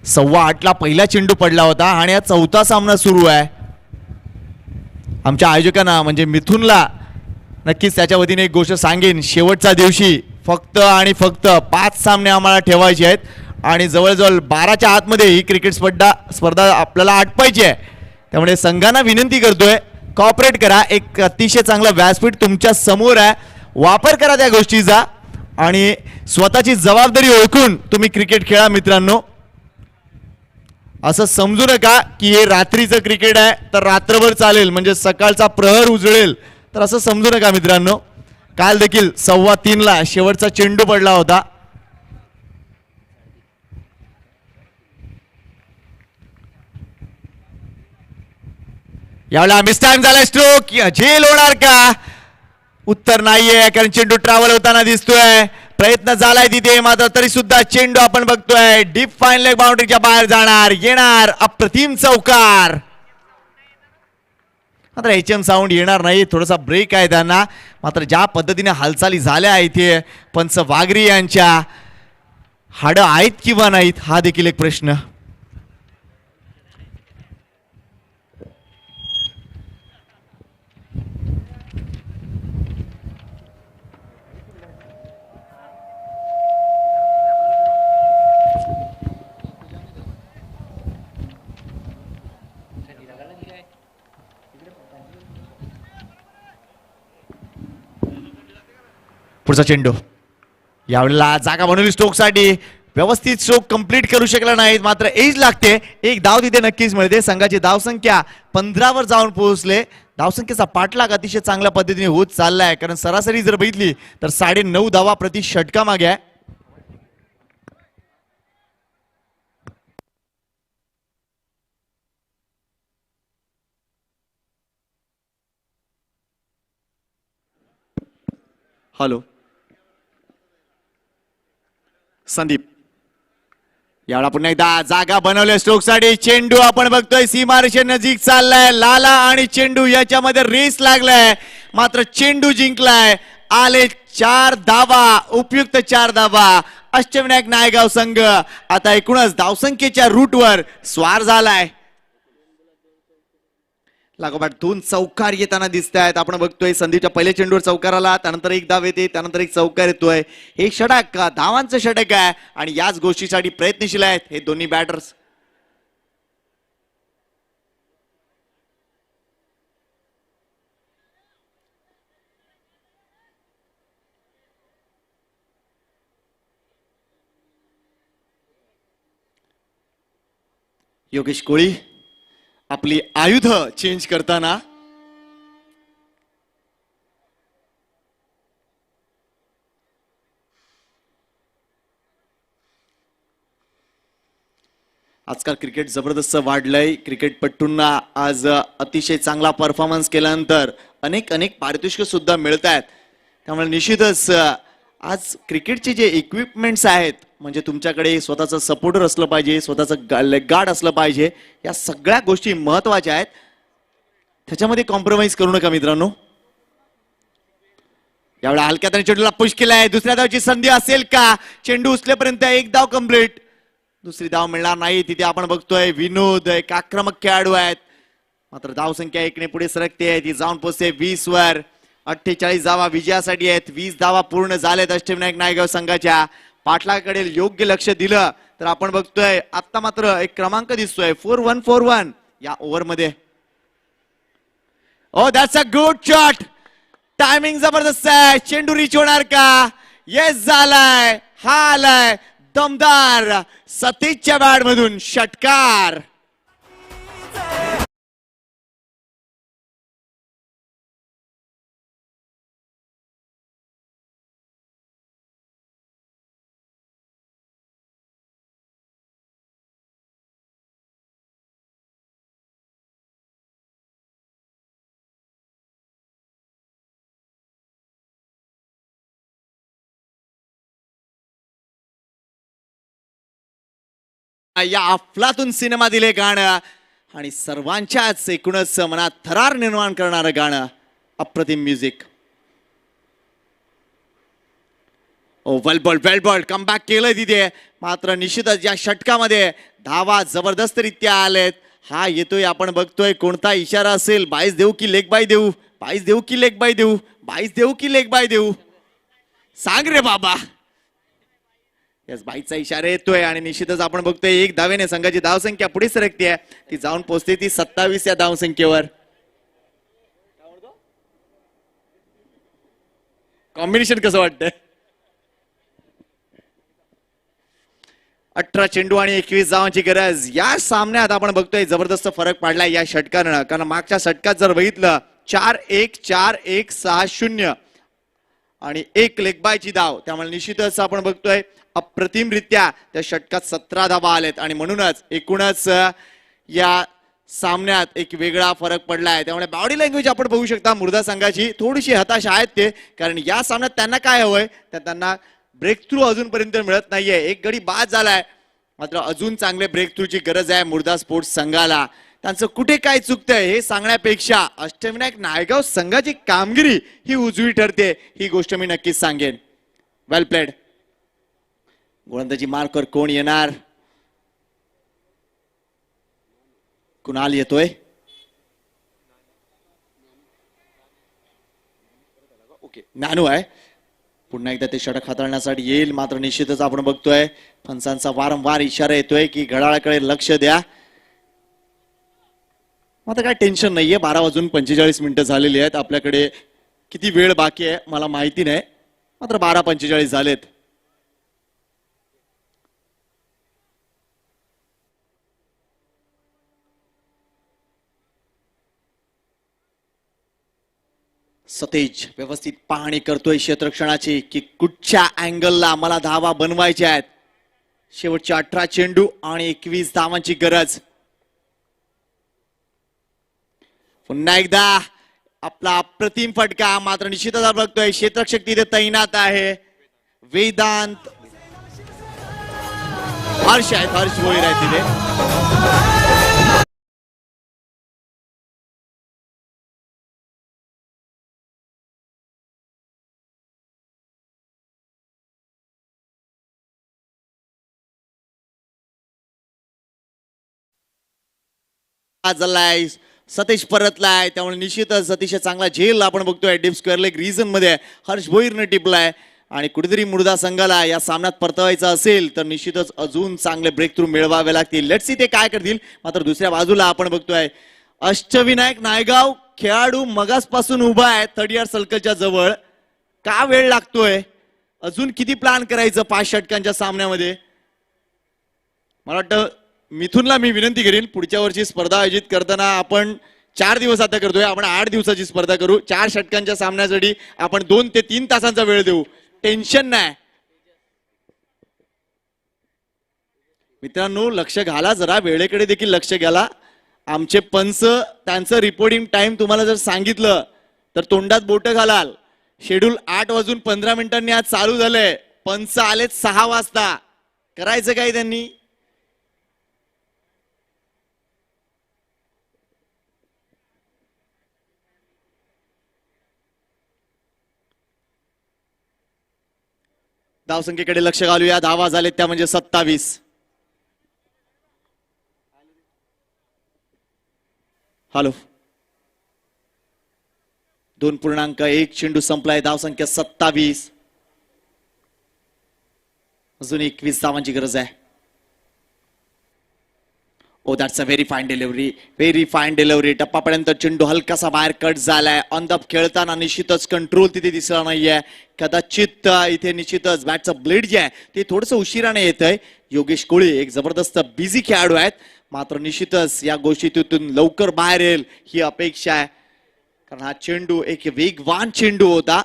8:15 पहिला चेंडू पडला होता आणि हा चौथा सामना सुरू आहे. आमच्या आयोजकांना म्हणजे मिथुनला नक्कीच त्याच्या वतीने एक गोष्ट सांगेन, शेवटच्या दिवशी फक्त आणि फक्त 5 सामने आम्हाला ठेवायचे आहेत आणि जवळजवळ 12च्या आतमध्ये ही क्रिकेट स्पर्धा आपल्याला आटपायची आहे. त्यामुळे संघांना विनंती करतोय, कॉपरेट करा. एक अतिशय चांगला व्यासपीठ तुमच्या समोर आहे, वापर करा त्या गोष्टीचा आणि स्वतःची जबाबदारी ओळखून तुम्ही क्रिकेट खेळा मित्रांनो. असं समजू नका की हे रात्रीचं क्रिकेट आहे तर रात्रभर चालेल, म्हणजे सकाळचा प्रहर उजळेल, तर असं समजू नका मित्रांनो. काल देखील 3:15 शेवटचा चेंडू पडला होता. यावेळेला मिस टाइम झाला, स्ट्रोक झेल होणार का? उत्तर नाहीये, कारण चेंडू ट्रॅव्हल होताना दिसतोय. प्रयत्न झालाय तिथे, मात्र तरी सुद्धा चेंडू आपण बघतोय डीप फाईन लेग बाउंड्रीच्या बाहेर जाणार, येणार अप्रतिम चौकार. मात्र HM साऊंड येणार नाही, थोडासा ब्रेक आहे त्यांना. मात्र ज्या पद्धतीने हालचाली झाल्या इथे पंच वागरी यांच्या, हाडं आहेत किंवा नाहीत हा देखील एक प्रश्न. पुढचा चेंडू, यावेळेला जागा बनवली स्ट्रोकसाठी, व्यवस्थित स्ट्रोक कंप्लीट करू शकला नाहीत, मात्र एज लागते. एक धाव तिथे नक्कीच मिळते. संघाची धावसंख्या 15 वर जाऊन पोहोचले. धावसंख्येचा पाठलाग अतिशय चांगल्या पद्धतीने होत चाललाय, कारण सरासरी जर बघितली तर 9.5 धावा प्रति षटका मागे आहे. हॅलो संदीप, यावेळा पुन्हा एकदा जागा बनवल्या स्ट्रोकसाठी. चेंडू आपण बघतोय सीमारेषे नजीक चाललाय. लाला आणि चेंडू याच्यामध्ये रेस लागलाय, मात्र चेंडू जिंकलाय. आले 4 धावा, उपयुक्त 4 धावा. अष्टविनायक नायगाव संघ आता एकूणच धावसंख्येच्या रूटवर स्वार झालाय. लागोपाठ 2 चौकार येताना दिसत आहेत. आपण बघतोय संदीपच्या पहिल्या चेंडूवर चौकार आला, त्यानंतर एक धाव येते, त्यानंतर एक चौकार येतोय. हे षटक धावांचं षटक आहे आणि याच गोष्टीसाठी प्रयत्नशील आहेत हे दोन्ही बॅटर्स. योगेश कोळी आपली आयुध चेंज करताना आजकाल क्रिकेट जबरदस्त वाढलंय. क्रिकेटपटूंना आज अतिशय चांगला परफॉर्मन्स केल्यानंतर अनेक पारितोषिक सुद्धा मिळत आहेत. त्यामुळे निश्चितच आज क्रिकेटचे जे इक्विपमेंट्स आहेत, म्हणजे तुमच्याकडे स्वतःचं सपोर्टर असलं पाहिजे, स्वतःचं लेग गार्ड असलं पाहिजे, या सगळ्या गोष्टी महत्वाच्या आहेत. त्याच्यामध्ये कॉम्प्रोमाइज करू नका मित्रांनो. यावेळी हलक्या त्याने चेंडूला पुश केलाय. दुसऱ्या धावची संधी असेल का? चेंडू उचलेपर्यंत एक धाव कंप्लीट, दुसरी धाव मिळणार नाही. तिथे आपण बघतोय विनोद एक आक्रमक खेळाडू आहेत, मात्र धावसंख्या 1 ने पुढे सरकते. ती जाऊन पोहोचते 20 वर. 48 धावा विजयासाठी आहेत. 20 धावा पूर्ण झाल्यात अष्टविनायक नायगाव संघाच्या. पाठलाकडे योग्य लक्ष दिलं तर आपण बघतोय आता मात्र एक क्रमांक दिसतोय 4141 या ओव्हर मध्ये. ओ that's a good shot. Timing जबरदस्त आहे. चेंडू रिच होणार का? येस झालाय. हा आलाय दमदार सतीशच्या बॅट मधून षटकार. या अफलातून सिनेमा दिले गाणं आणि सर्वांच्याच एकूणच मनात थरार निर्माण करणारं गाणं. अप्रतिम म्युझिक. वेल बॉल कम बॅक केलंय तिथे. मात्र निश्चितच या षटकामध्ये धावा जबरदस्तरित्या आलेत. हा येतोय, आपण बघतोय कोणता इशारा असेल. 22 देऊ की लेग बाय देऊ, 22 देऊ की लेग बाय देऊ, 22 देऊ की लेग बाय देऊ, सांग रे बाबा. यस, 22चा इशारा येतोय आणि निश्चितच आपण बघतोय एक धावेने संघाची धावसंख्या पुढे सरकते. ती जाऊन पोहोचते ती 27 या धावसंख्येवर. कॉम्बिनेशन कसं वाटतंय? 18 चेंडू आणि 21 धावांची गरज. या सामन्यात आपण बघतोय जबरदस्त फरक पडलाय या षटकानं. कारण मागच्या षटकात जर बघितलं 4-1, 4-1, 6-0 आणि एक लेग बायची धाव. त्यामुळे निश्चितच आपण बघतोय अप्रतिमरित्या त्या षटकात 17 धावा आलेत आणि म्हणूनच एकूणच या सामन्यात एक वेगळा फरक पडलाय. त्यामुळे बॉडी लँग्वेज आपण बघू शकता मुर्दा संघाची थोडीशी हताश आहेत ते. कारण या सामन्यात त्यांना काय हवंय, तर त्यांना ब्रेक थ्रू अजूनपर्यंत मिळत नाहीये. एक गडी बाद झालाय, मात्र अजून चांगले ब्रेक थ्रूची गरज आहे मुर्दा स्पोर्ट्स संघाला. त्यांचं कुठे काय चुकतंय हे सांगण्यापेक्षा अष्टविनायक नायगाव संघाची कामगिरी ही उजवी ठरते, ही गोष्ट मी नक्कीच सांगेन. वेल प्लेड. गोलंदाजी मार्कर कोण येणार? कुणाल येतोय. ओके, नानू आहे. पुन्हा एकदा ते षटक हाताळण्यासाठी येईल. मात्र निश्चितच आपण बघतोय फणसांचा वारंवार इशारा येतोय की घड्याळाकडे लक्ष द्या. मात्र काय टेन्शन नाहीये. 12:45 झालेली आहेत. आपल्याकडे किती वेळ बाकी आहे मला माहिती नाही, मात्र 12:45 झालेत. सतेज व्यवस्थित पाहणी करतोय क्षेत्ररक्षणाची की कुठच्या अँगलला मला धावा बनवायच्या आहेत. शेवटच्या 18 चेंडू आणि 21 धावांची गरज. पुन्हा एकदा आपला अप्रतिम फटका. मात्र निश्चितच आपण बघतोय क्षेत्ररक्षक तिथे तैनात आहे. वेदांत हर्ष आहेत, हर्ष भोईर आहे तिथे. सतीश परतलाय, त्यामुळे निश्चितच सतीश चांगला झेल आपण बघतोय डीप स्क्वेअर लेग रिजन मध्ये. हर्ष भोईरने टिपलाय आणि कुठेतरी मुर्दा संघाला या सामन्यात परतवायचं असेल तर निश्चितच अजून चांगले ब्रेक थ्रू मिळवावे लागतील. लेट्स सी ते काय करतील. मात्र दुसऱ्या बाजूला आपण बघतोय अष्टविनायक नायगाव खेळाडू मगासपासून उभा आहे 3rd यार्ड सर्कलच्या जवळ. का वेळ लागतोय? अजून किती प्लॅन करायचं 5 षटकांच्या सामन्यामध्ये? मला वाटतं मिथुनला मी विनंती करीन पुढच्या वर्षी स्पर्धा आयोजित करताना आपण 4 दिवस आता करतोय, आपण 8 दिवसाची स्पर्धा करू. 4 षटकांच्या सामन्यासाठी आपण 2 ते 3 तासांचा वेळ देऊ. टेन्शन नाही. मित्रांनो लक्ष घाला, जरा वेळेकडे देखील लक्ष घाला. आमचे पंच त्यांचं रिपोर्टिंग टाइम तुम्हाला जर सांगितलं तर तोंडात बोट घालाल. शेड्यूल 8:15 आज चालू झालंय. पंच आलेत 6 वाजता. करायचं काय त्यांनी? धावसंख्येकडे लक्ष घालूया. धावा झालेत त्या म्हणजे 27. हॅलो, 2.1 चेंडू संपलाय. धावसंख्या 27. अजून 21 धावांची गरज आहे. Oh that's a very fine delivery, very fine delivery. टप्पापर्यंत चेंडू हलकासा बाहेर कट झालाय. ऑन द खेळताना निश्चितच कंट्रोल तिथे दिसला नाहीये. कदाचित इथे निश्चितच बॅटचं ब्लेड जे आहे ते थोडंसं उशिराने येत आहे. योगेश कोळी एक जबरदस्त बिझी खेळाडू आहेत, मात्र निश्चितच या गोष्टीतून लवकर बाहेर येईल ही अपेक्षा आहे. कारण हा चेंडू एक वेगवान चेंडू होता.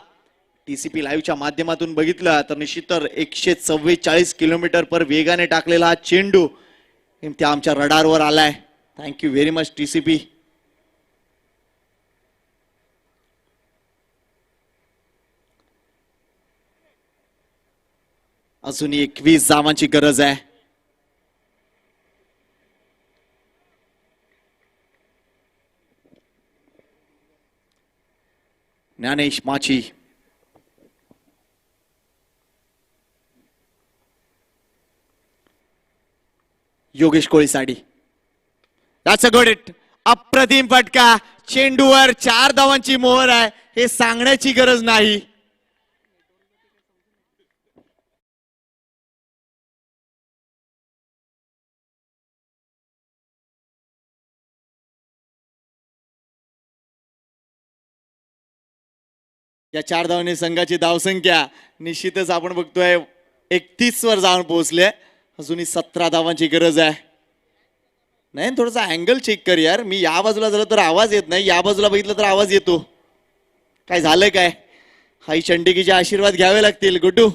TCP लाईव्हच्या माध्यमातून बघितलं तर निश्चितच 144 किलोमीटर पर वेगाने टाकलेला हा चेंडू त्या आमच्या रडारवर आलाय. Thank you very much TCP. अजून 21 धावांची गरज आहे. ज्ञानेश माची योगेश कोळीसाठी. That's a good hit. अप्रतिम फटका. चेंडूवर 4 धावांची मोहर आहे हे सांगण्याची गरज नाही. या 4 धावांनी संघाची धावसंख्या निश्चितच आपण बघतोय 31 वर जाऊन पोहोचले. अजूनही 17 धावांची गरज आहे. नाही थोडासा अँगल चेक कर यार. मी या बाजूला झालं तर आवाज येत नाही, या बाजूला बघितलं तर आवाज येतो. काय झालंय काय? हाई चंडिकीचे आशीर्वाद घ्यावे लागतील. गुड्डू,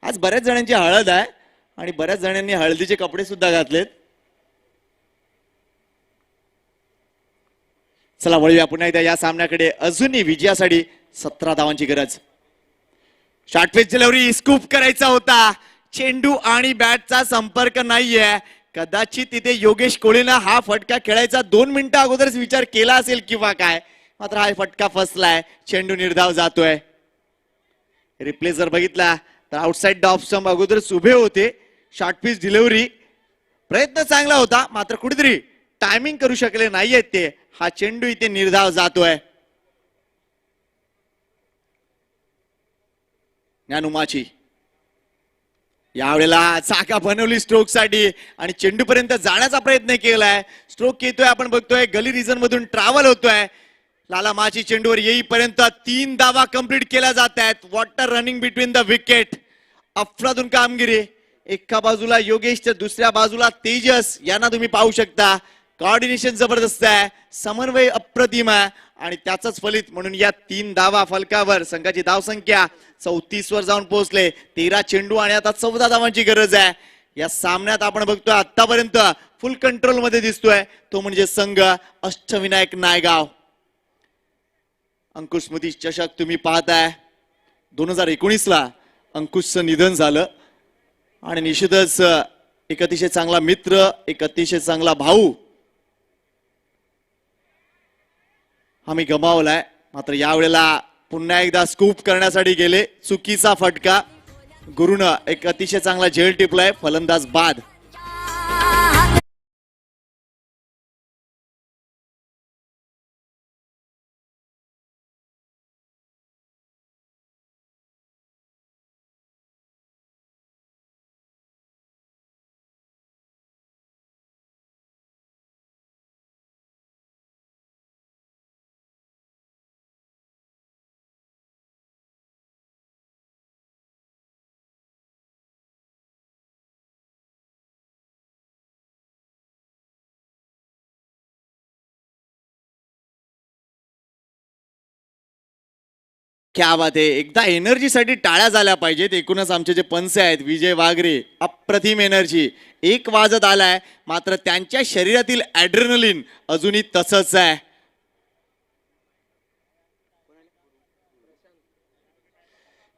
आज बऱ्याच जणांची हळद आहे आणि बऱ्याच जणांनी हळदीचे कपडे सुद्धा घातलेत. चला वळूया पुन्हा एकदा या सामन्याकडे. अजूनही विजयासाठी 17 धावांची गरज. शॉर्टपिच डिलिव्हरी स्कूप करायचा होता. चेंडू आणि बॅटचा संपर्क नाहीये. कदाचित तिथे योगेश कोळीनं हा फटका खेळायचा 2 मिनिटं अगोदरच विचार केला असेल किंवा काय. मात्र हा फटका फसलाय. चेंडू निर्धाव जातोय. रिप्ले जर बघितला तर आउटसाइड द ऑफ स्टंप अगोदरच उभे होते. शॉर्टपिच डिलिव्हरी प्रयत्न चांगला होता, मात्र कुठेतरी टायमिंग करू शकले नाहीयेत ते. हा चेंडू इथे निर्धाव जातोय. ज्ञानुमाची यावेळेला चाका बनवली स्ट्रोक साठी आणि चेंडू पर्यंत जाण्याचा प्रयत्न केलाय. स्ट्रोक येतोय, आपण बघतोय गली रिजन मधून ट्रॅव्हल होतोय. लाला माची चेंडूवर येईपर्यंत 3 धावा कंप्लीट केल्या जात आहेत. Water running between the wicket. अफलातून कामगिरी. एका बाजूला योगेश तर दुसऱ्या बाजूला तेजस यांना तुम्ही पाहू शकता. कॉर्डिनेशन जबरदस्त आहे, समन्वय अप्रतिम आहे आणि त्याचंच फलित म्हणून या 3 धावा फलकावर संघाची धावसंख्या 34 वर जाऊन पोहोचले. 13 चेंडू आणि आता 14 धावांची गरज आहे. या सामन्यात आपण बघतोय आतापर्यंत फुल कंट्रोल मध्ये दिसतोय तो म्हणजे संघ अष्टविनायक नायगाव. अंकुश स्मृती चषक तुम्ही पाहताय. 2019 ला अंकुशचं निधन झालं आणि निश्चितच एक अतिशय चांगला मित्र, एक अतिशय चांगला भाऊ आम्ही गमावलाय. मात्र यावेळेला पुन्हा एकदा स्कूप करण्यासाठी गेले. चुकीचा फटका. गुरुनं एक अतिशय चांगला झेल टिपलाय. फलंदाज बाद. क्या बात आहे. एकदा एनर्जीसाठी टाळ्या झाल्या पाहिजेत. एकूणच आमचे जे पंच आहेत विजय वागरे, अप्रतिम एनर्जी. 1 वाजत आलाय मात्र त्यांच्या शरीरातील ॲड्रेनलिन अजूनही तसंच आहे.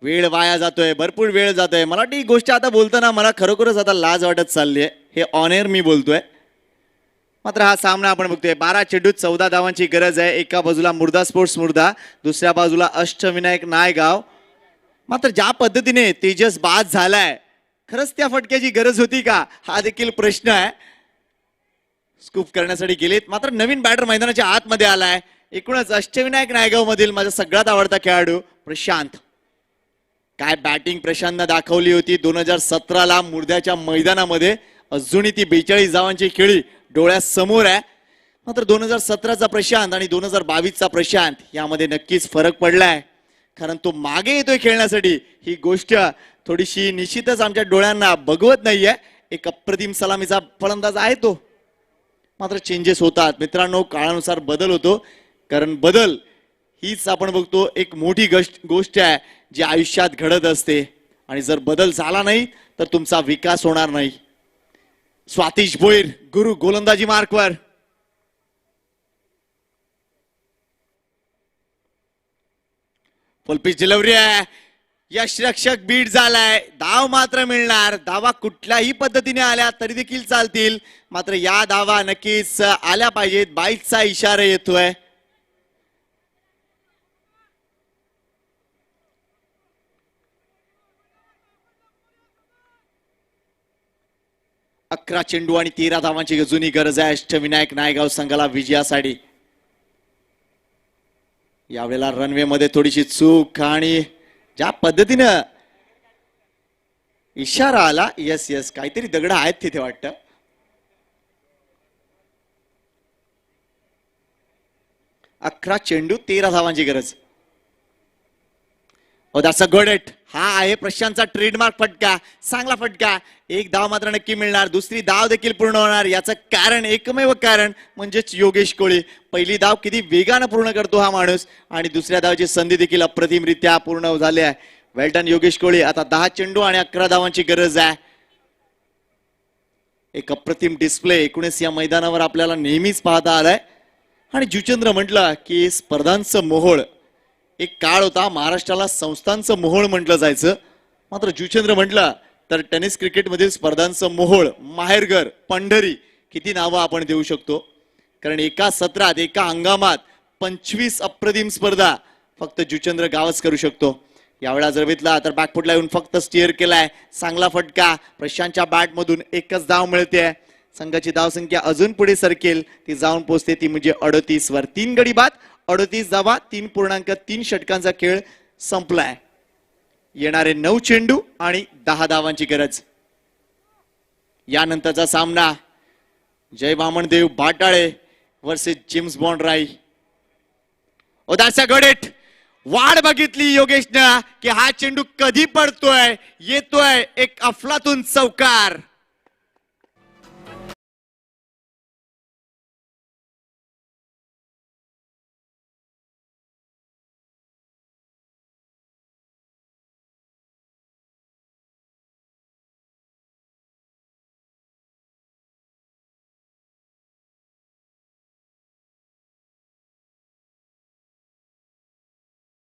वेळ वाया जातोय, भरपूर वेळ जातोय. मला वाटतं ही गोष्ट आता बोलताना मला खरोखरच आता लाज वाटत चालली आहे. हे ऑन एअर मी बोलतोय. मात्र हा सामना आपण बघतोय 12 चेंडूत 14 धावांची गरज आहे. एका बाजूला मुर्दा स्पोर्ट्स मुर्दा, दुसऱ्या बाजूला अष्टविनायक नायगाव. मात्र ज्या पद्धतीने तेजस बाद झालाय, खरंच त्या फटक्याची गरज होती का हा देखील प्रश्न आहे. स्कूप करण्यासाठी गेलेत मात्र नवीन बॅटर मैदानाच्या आतमध्ये आलाय. एकूणच अष्टविनायक नायगाव मधील माझा सगळ्यात आवडता खेळाडू प्रशांत. काय बॅटिंग प्रशांतनं दाखवली होती 2017 ला मुर्द्याच्या मैदानामध्ये. अजूनही ती 42 धावांची खेळी डोळ्यासमोर आहे. मात्र 2017चा प्रशांत आणि 2022चा प्रशांत यामध्ये नक्कीच फरक पडलाय. कारण तो मागे येतोय खेळण्यासाठी ही गोष्ट थोडीशी निश्चितच आमच्या डोळ्यांना बघवत नाहीये. एक अप्रतिम सलामीचा फलंदाज आहे तो. मात्र चेंजेस होतात मित्रांनो, काळानुसार बदल होतो. कारण बदल हीच आपण बघतो एक मोठी गोष्ट आहे जी आयुष्यात घडत असते आणि जर बदल झाला नाही तर तुमचा विकास होणार नाही. स्वातिश भोईर गुरु गोलंदाजी मार्कवर. फुलपिच डिलिव्हरी आहे. यशरक्षक बीट झालाय. धाव मात्र मिळणार. धावा कुठल्याही पद्धतीने आल्या तरी देखील चालतील. मात्र या धावा नक्कीच आल्या पाहिजेत. 22चा इशारा येतोय. 11 चेंडू आणि 13 धावांची अजूनही गरज आहे अष्टविनायक नायगाव संघाला विजयासाठी. यावेळेला रनवे मध्ये थोडीशी चूक आणि ज्या पद्धतीनं इशारा आला, यस यस काहीतरी दगड आहेत तिथे वाटतं. अकरा चेंडू 13 धावांची गरज. That's a good hit. हा आहे प्रशांतचा ट्रेडमार्क फटका, चांगला फटका. एक धाव मात्र नक्की मिळणार, दुसरी धाव देखील पूर्ण होणार. याचं कारण, एकमेव कारण म्हणजेच योगेश कोळी. पहिली धाव किती वेगानं पूर्ण करतो हा माणूस आणि दुसऱ्या धावची संधी देखील अप्रतिमरित्या पूर्ण झाली आहे. वेल डन योगेश कोळी. आता 10 चेंडू आणि 11 धावांची गरज आहे. एक अप्रतिम डिस्प्ले 19 या मैदानावर आपल्याला नेहमीच पाहता आलाय. आणि जुचंद्र म्हटलं की स्पर्धांचं मोहोळ. एक काळ होता महाराष्ट्राला संस्थांचं मोहोळ म्हटलं जायचं, मात्र जुचंद्र म्हटलं तर टेनिस क्रिकेटमधील स्पर्धांचं मोहोळ, माहेरघर, पंढरी किती नावं आपण देऊ शकतो. कारण एका सत्रात, एका हंगामात 25 अप्रतिम स्पर्धा फक्त जुचंद्र गावच करू शकतो. यावेळा जर बघितला तर बॅकफुटला येऊन फक्त स्टिअर केलाय. चांगला फटका. प्रशांतच्या बॅटमधून एकच धाव मिळते. संघाची धावसंख्या अजून पुढे सरकेल, ती जाऊन पोहोचते, ती म्हणजे 38 वर. 3 गडी बाद, 38 धावा, 3.3 षटकांचा खेळ संपलाय. येणारे 9 चेंडू आणि 10 धावांची गरज. यानंतरचा सामना जय वामनदेव भाटाळे वर्सेस जेम्स बॉन्ड राई. That's a good hit. वाढ बघितली योगेशनं की हा चेंडू कधी पडतोय, येतोय एक अफलातून चौकार.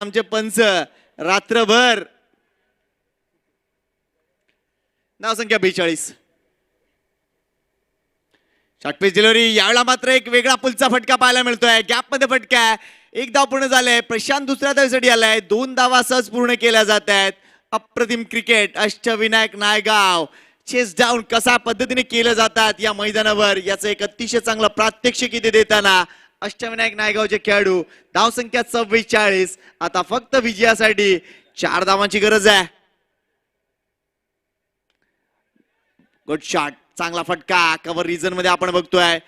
आमचे पंच रात्रभर. नावसंख्या 42. शॉर्टपिच डिलिव्हरी. यावेळेला मात्र एक वेगळा पुलचा फटका पाहायला मिळतोय. गॅप मध्ये फटका आहे. एक धाव पूर्ण झालाय. प्रशांत दुसऱ्या धावेसाठी आलाय. 2 धावा सहज पूर्ण केल्या जात आहेत. अप्रतिम cricket Ashtavinayak Naigaon. Chase down कसा पद्धतीने केलं जातात या मैदानावर याचं एक अतिशय चांगलं प्रात्यक्षिक इथे देताना अष्टविनायक नायगावचे खेळाडू. धावसंख्या 44. आता फक्त विजयासाठी 4 धावांची गरज आहे. Good shot. चांगला फटका. कव्हर रिजन मध्ये आपण बघतोय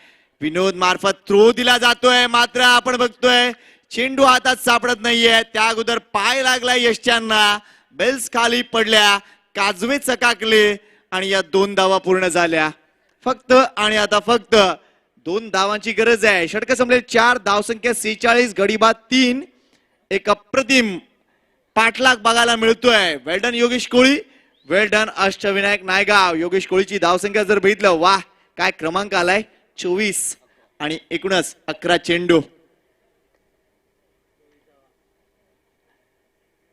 विनोद मार्फत थ्रो दिला जातोय, मात्र आपण बघतोय चेंडू हातात सापडत नाहीये. त्या अगोदर पाय लागला यष्ट्यांना. बेल्स खाली पडल्या, काजवे चकाकले आणि या 2 धावा पूर्ण झाल्या फक्त. आणि आता फक्त 2 धावांची गरज आहे. षटक संपले 4. धावसंख्या 46. गडीबाद 3. एक अप्रतिम पाठलाग बघायला मिळतोय. वेल्डन योगेश कोळी. वेल्डन अष्टविनायक नायगाव. योगेश कोळीची धावसंख्या जर बघितलं, वाह काय क्रमांक आलाय. 24 आणि एकूणच 11 चेंडू.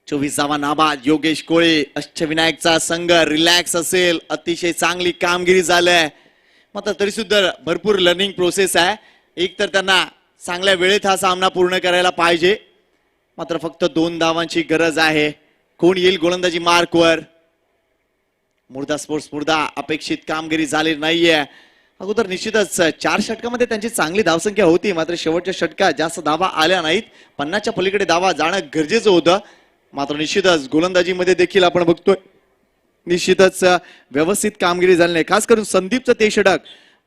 24 धावा नाबाद. योगेश कोळी. अष्टविनायकचा संघ रिलॅक्स असेल. अतिशय चांगली कामगिरी झाली, मात्र तरी सुद्धा भरपूर लर्निंग प्रोसेस आहे. एक तर त्यांना चांगल्या वेळेत हा सामना पूर्ण करायला पाहिजे, मात्र फक्त 2 धावांची गरज आहे. कोण येईल गोलंदाजी मार्कवर. मुर्दा स्पोर्ट्स स्पर्धा अपेक्षित कामगिरी झाली नाहीये. अगोदर निश्चितच 4 षटकामध्ये त्यांची चांगली धावसंख्या होती, मात्र शेवटच्या षटकात जास्त धावा आल्या नाहीत. 50च्या पलीकडे धावा जाणं गरजेचं होतं, मात्र निश्चितच गोलंदाजीमध्ये देखील आपण बघतोय निश्चितच व्यवस्थित कामगिरी झाली नाही. खास करून संदीपचं ते षटक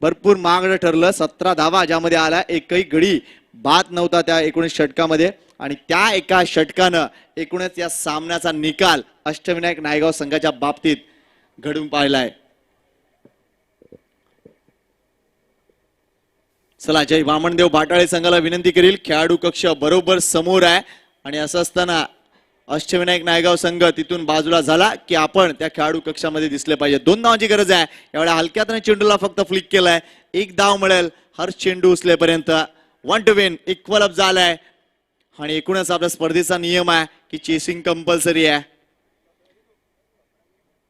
भरपूर महागडं ठरलं. 17 धावा ज्यामध्ये आला, एकही गडी बाद नव्हता त्या 19 षटकामध्ये. आणि त्या एका षटकानं एकूणच या सामन्याचा निकाल अष्टविनायक नायगाव संघाच्या बाबतीत घडून पाहिलाय. चला, जय वामनदेव भाटाळे संघाला विनंती करील, खेळाडू कक्ष बरोबर समोर आहे आणि असं असताना अष्टविनायक नायगाव संघ तिथून बाजूला झाला की आपण त्या खेळाडू कक्षामध्ये दिसले पाहिजे. 2 धावांची गरज आहे. एवढ्या हलक्यातनं चेंडूला फक्त फ्लिक केलाय. 1 धाव मिळेल हर चेंडू उचलेपर्यंत. 1 टू विन. इक्वल अप झालाय आणि एकूणच आपल्या स्पर्धेचा नियम आहे की चेसिंग कंपल्सरी आहे.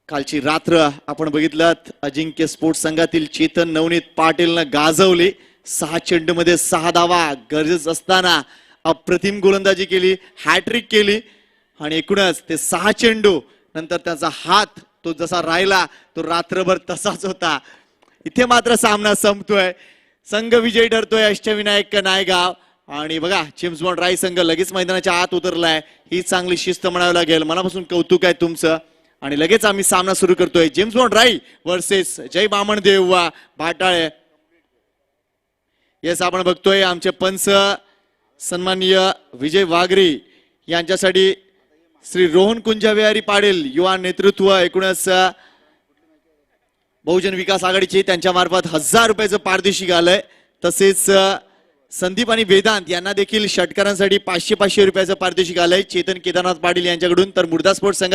कालची रात्र आपण बघितलं, अजिंक्य स्पोर्ट्स संघातील चेतन नवनीत पाटीलनं गाजवली. 6 चेंडूमध्ये 6 धावा गरजेच असताना अप्रतिम गोलंदाजी केली, हॅट्रिक केली आणि एकूणच ते 6 चेंडू नंतर त्याचा हात तो जसा राहिला तो रात्रभर तसाच होता. इथे मात्र सामना संपतोय. संघ विजयी ठरतोय अष्टविनायक नायगाव. आणि बघा जेम्स बॉन्ड राय संघ लगेच मैदानाच्या आत उतरलाय. ही चांगली शिस्त म्हणावं लागेल. मनापासून कौतुक आहे तुमचं. आणि लगेच आम्ही सामना सुरू करतोय. जेम्स बॉन्ड राय वर्सेस जय बामणदेव भाटाळे. येस आपण बघतोय आमचे पंच सन्माननीय विजय वाघरी यांच्यासाठी श्री रोहन कुंजाविहारी पाटील युवा नेतृत्व एकूणच बहुजन विकास आघाडीचे त्यांच्या मार्फत 1000 रुपयाचं पारितोषिक आलंय. तसेच संदीप आणि वेदांत यांना देखील षटकारांसाठी 500 रुपयाचं पारितोषिक आलंय चेतन केदारनाथ पाटील यांच्याकडून. तर मुर्दा स्पोर्ट्स संघ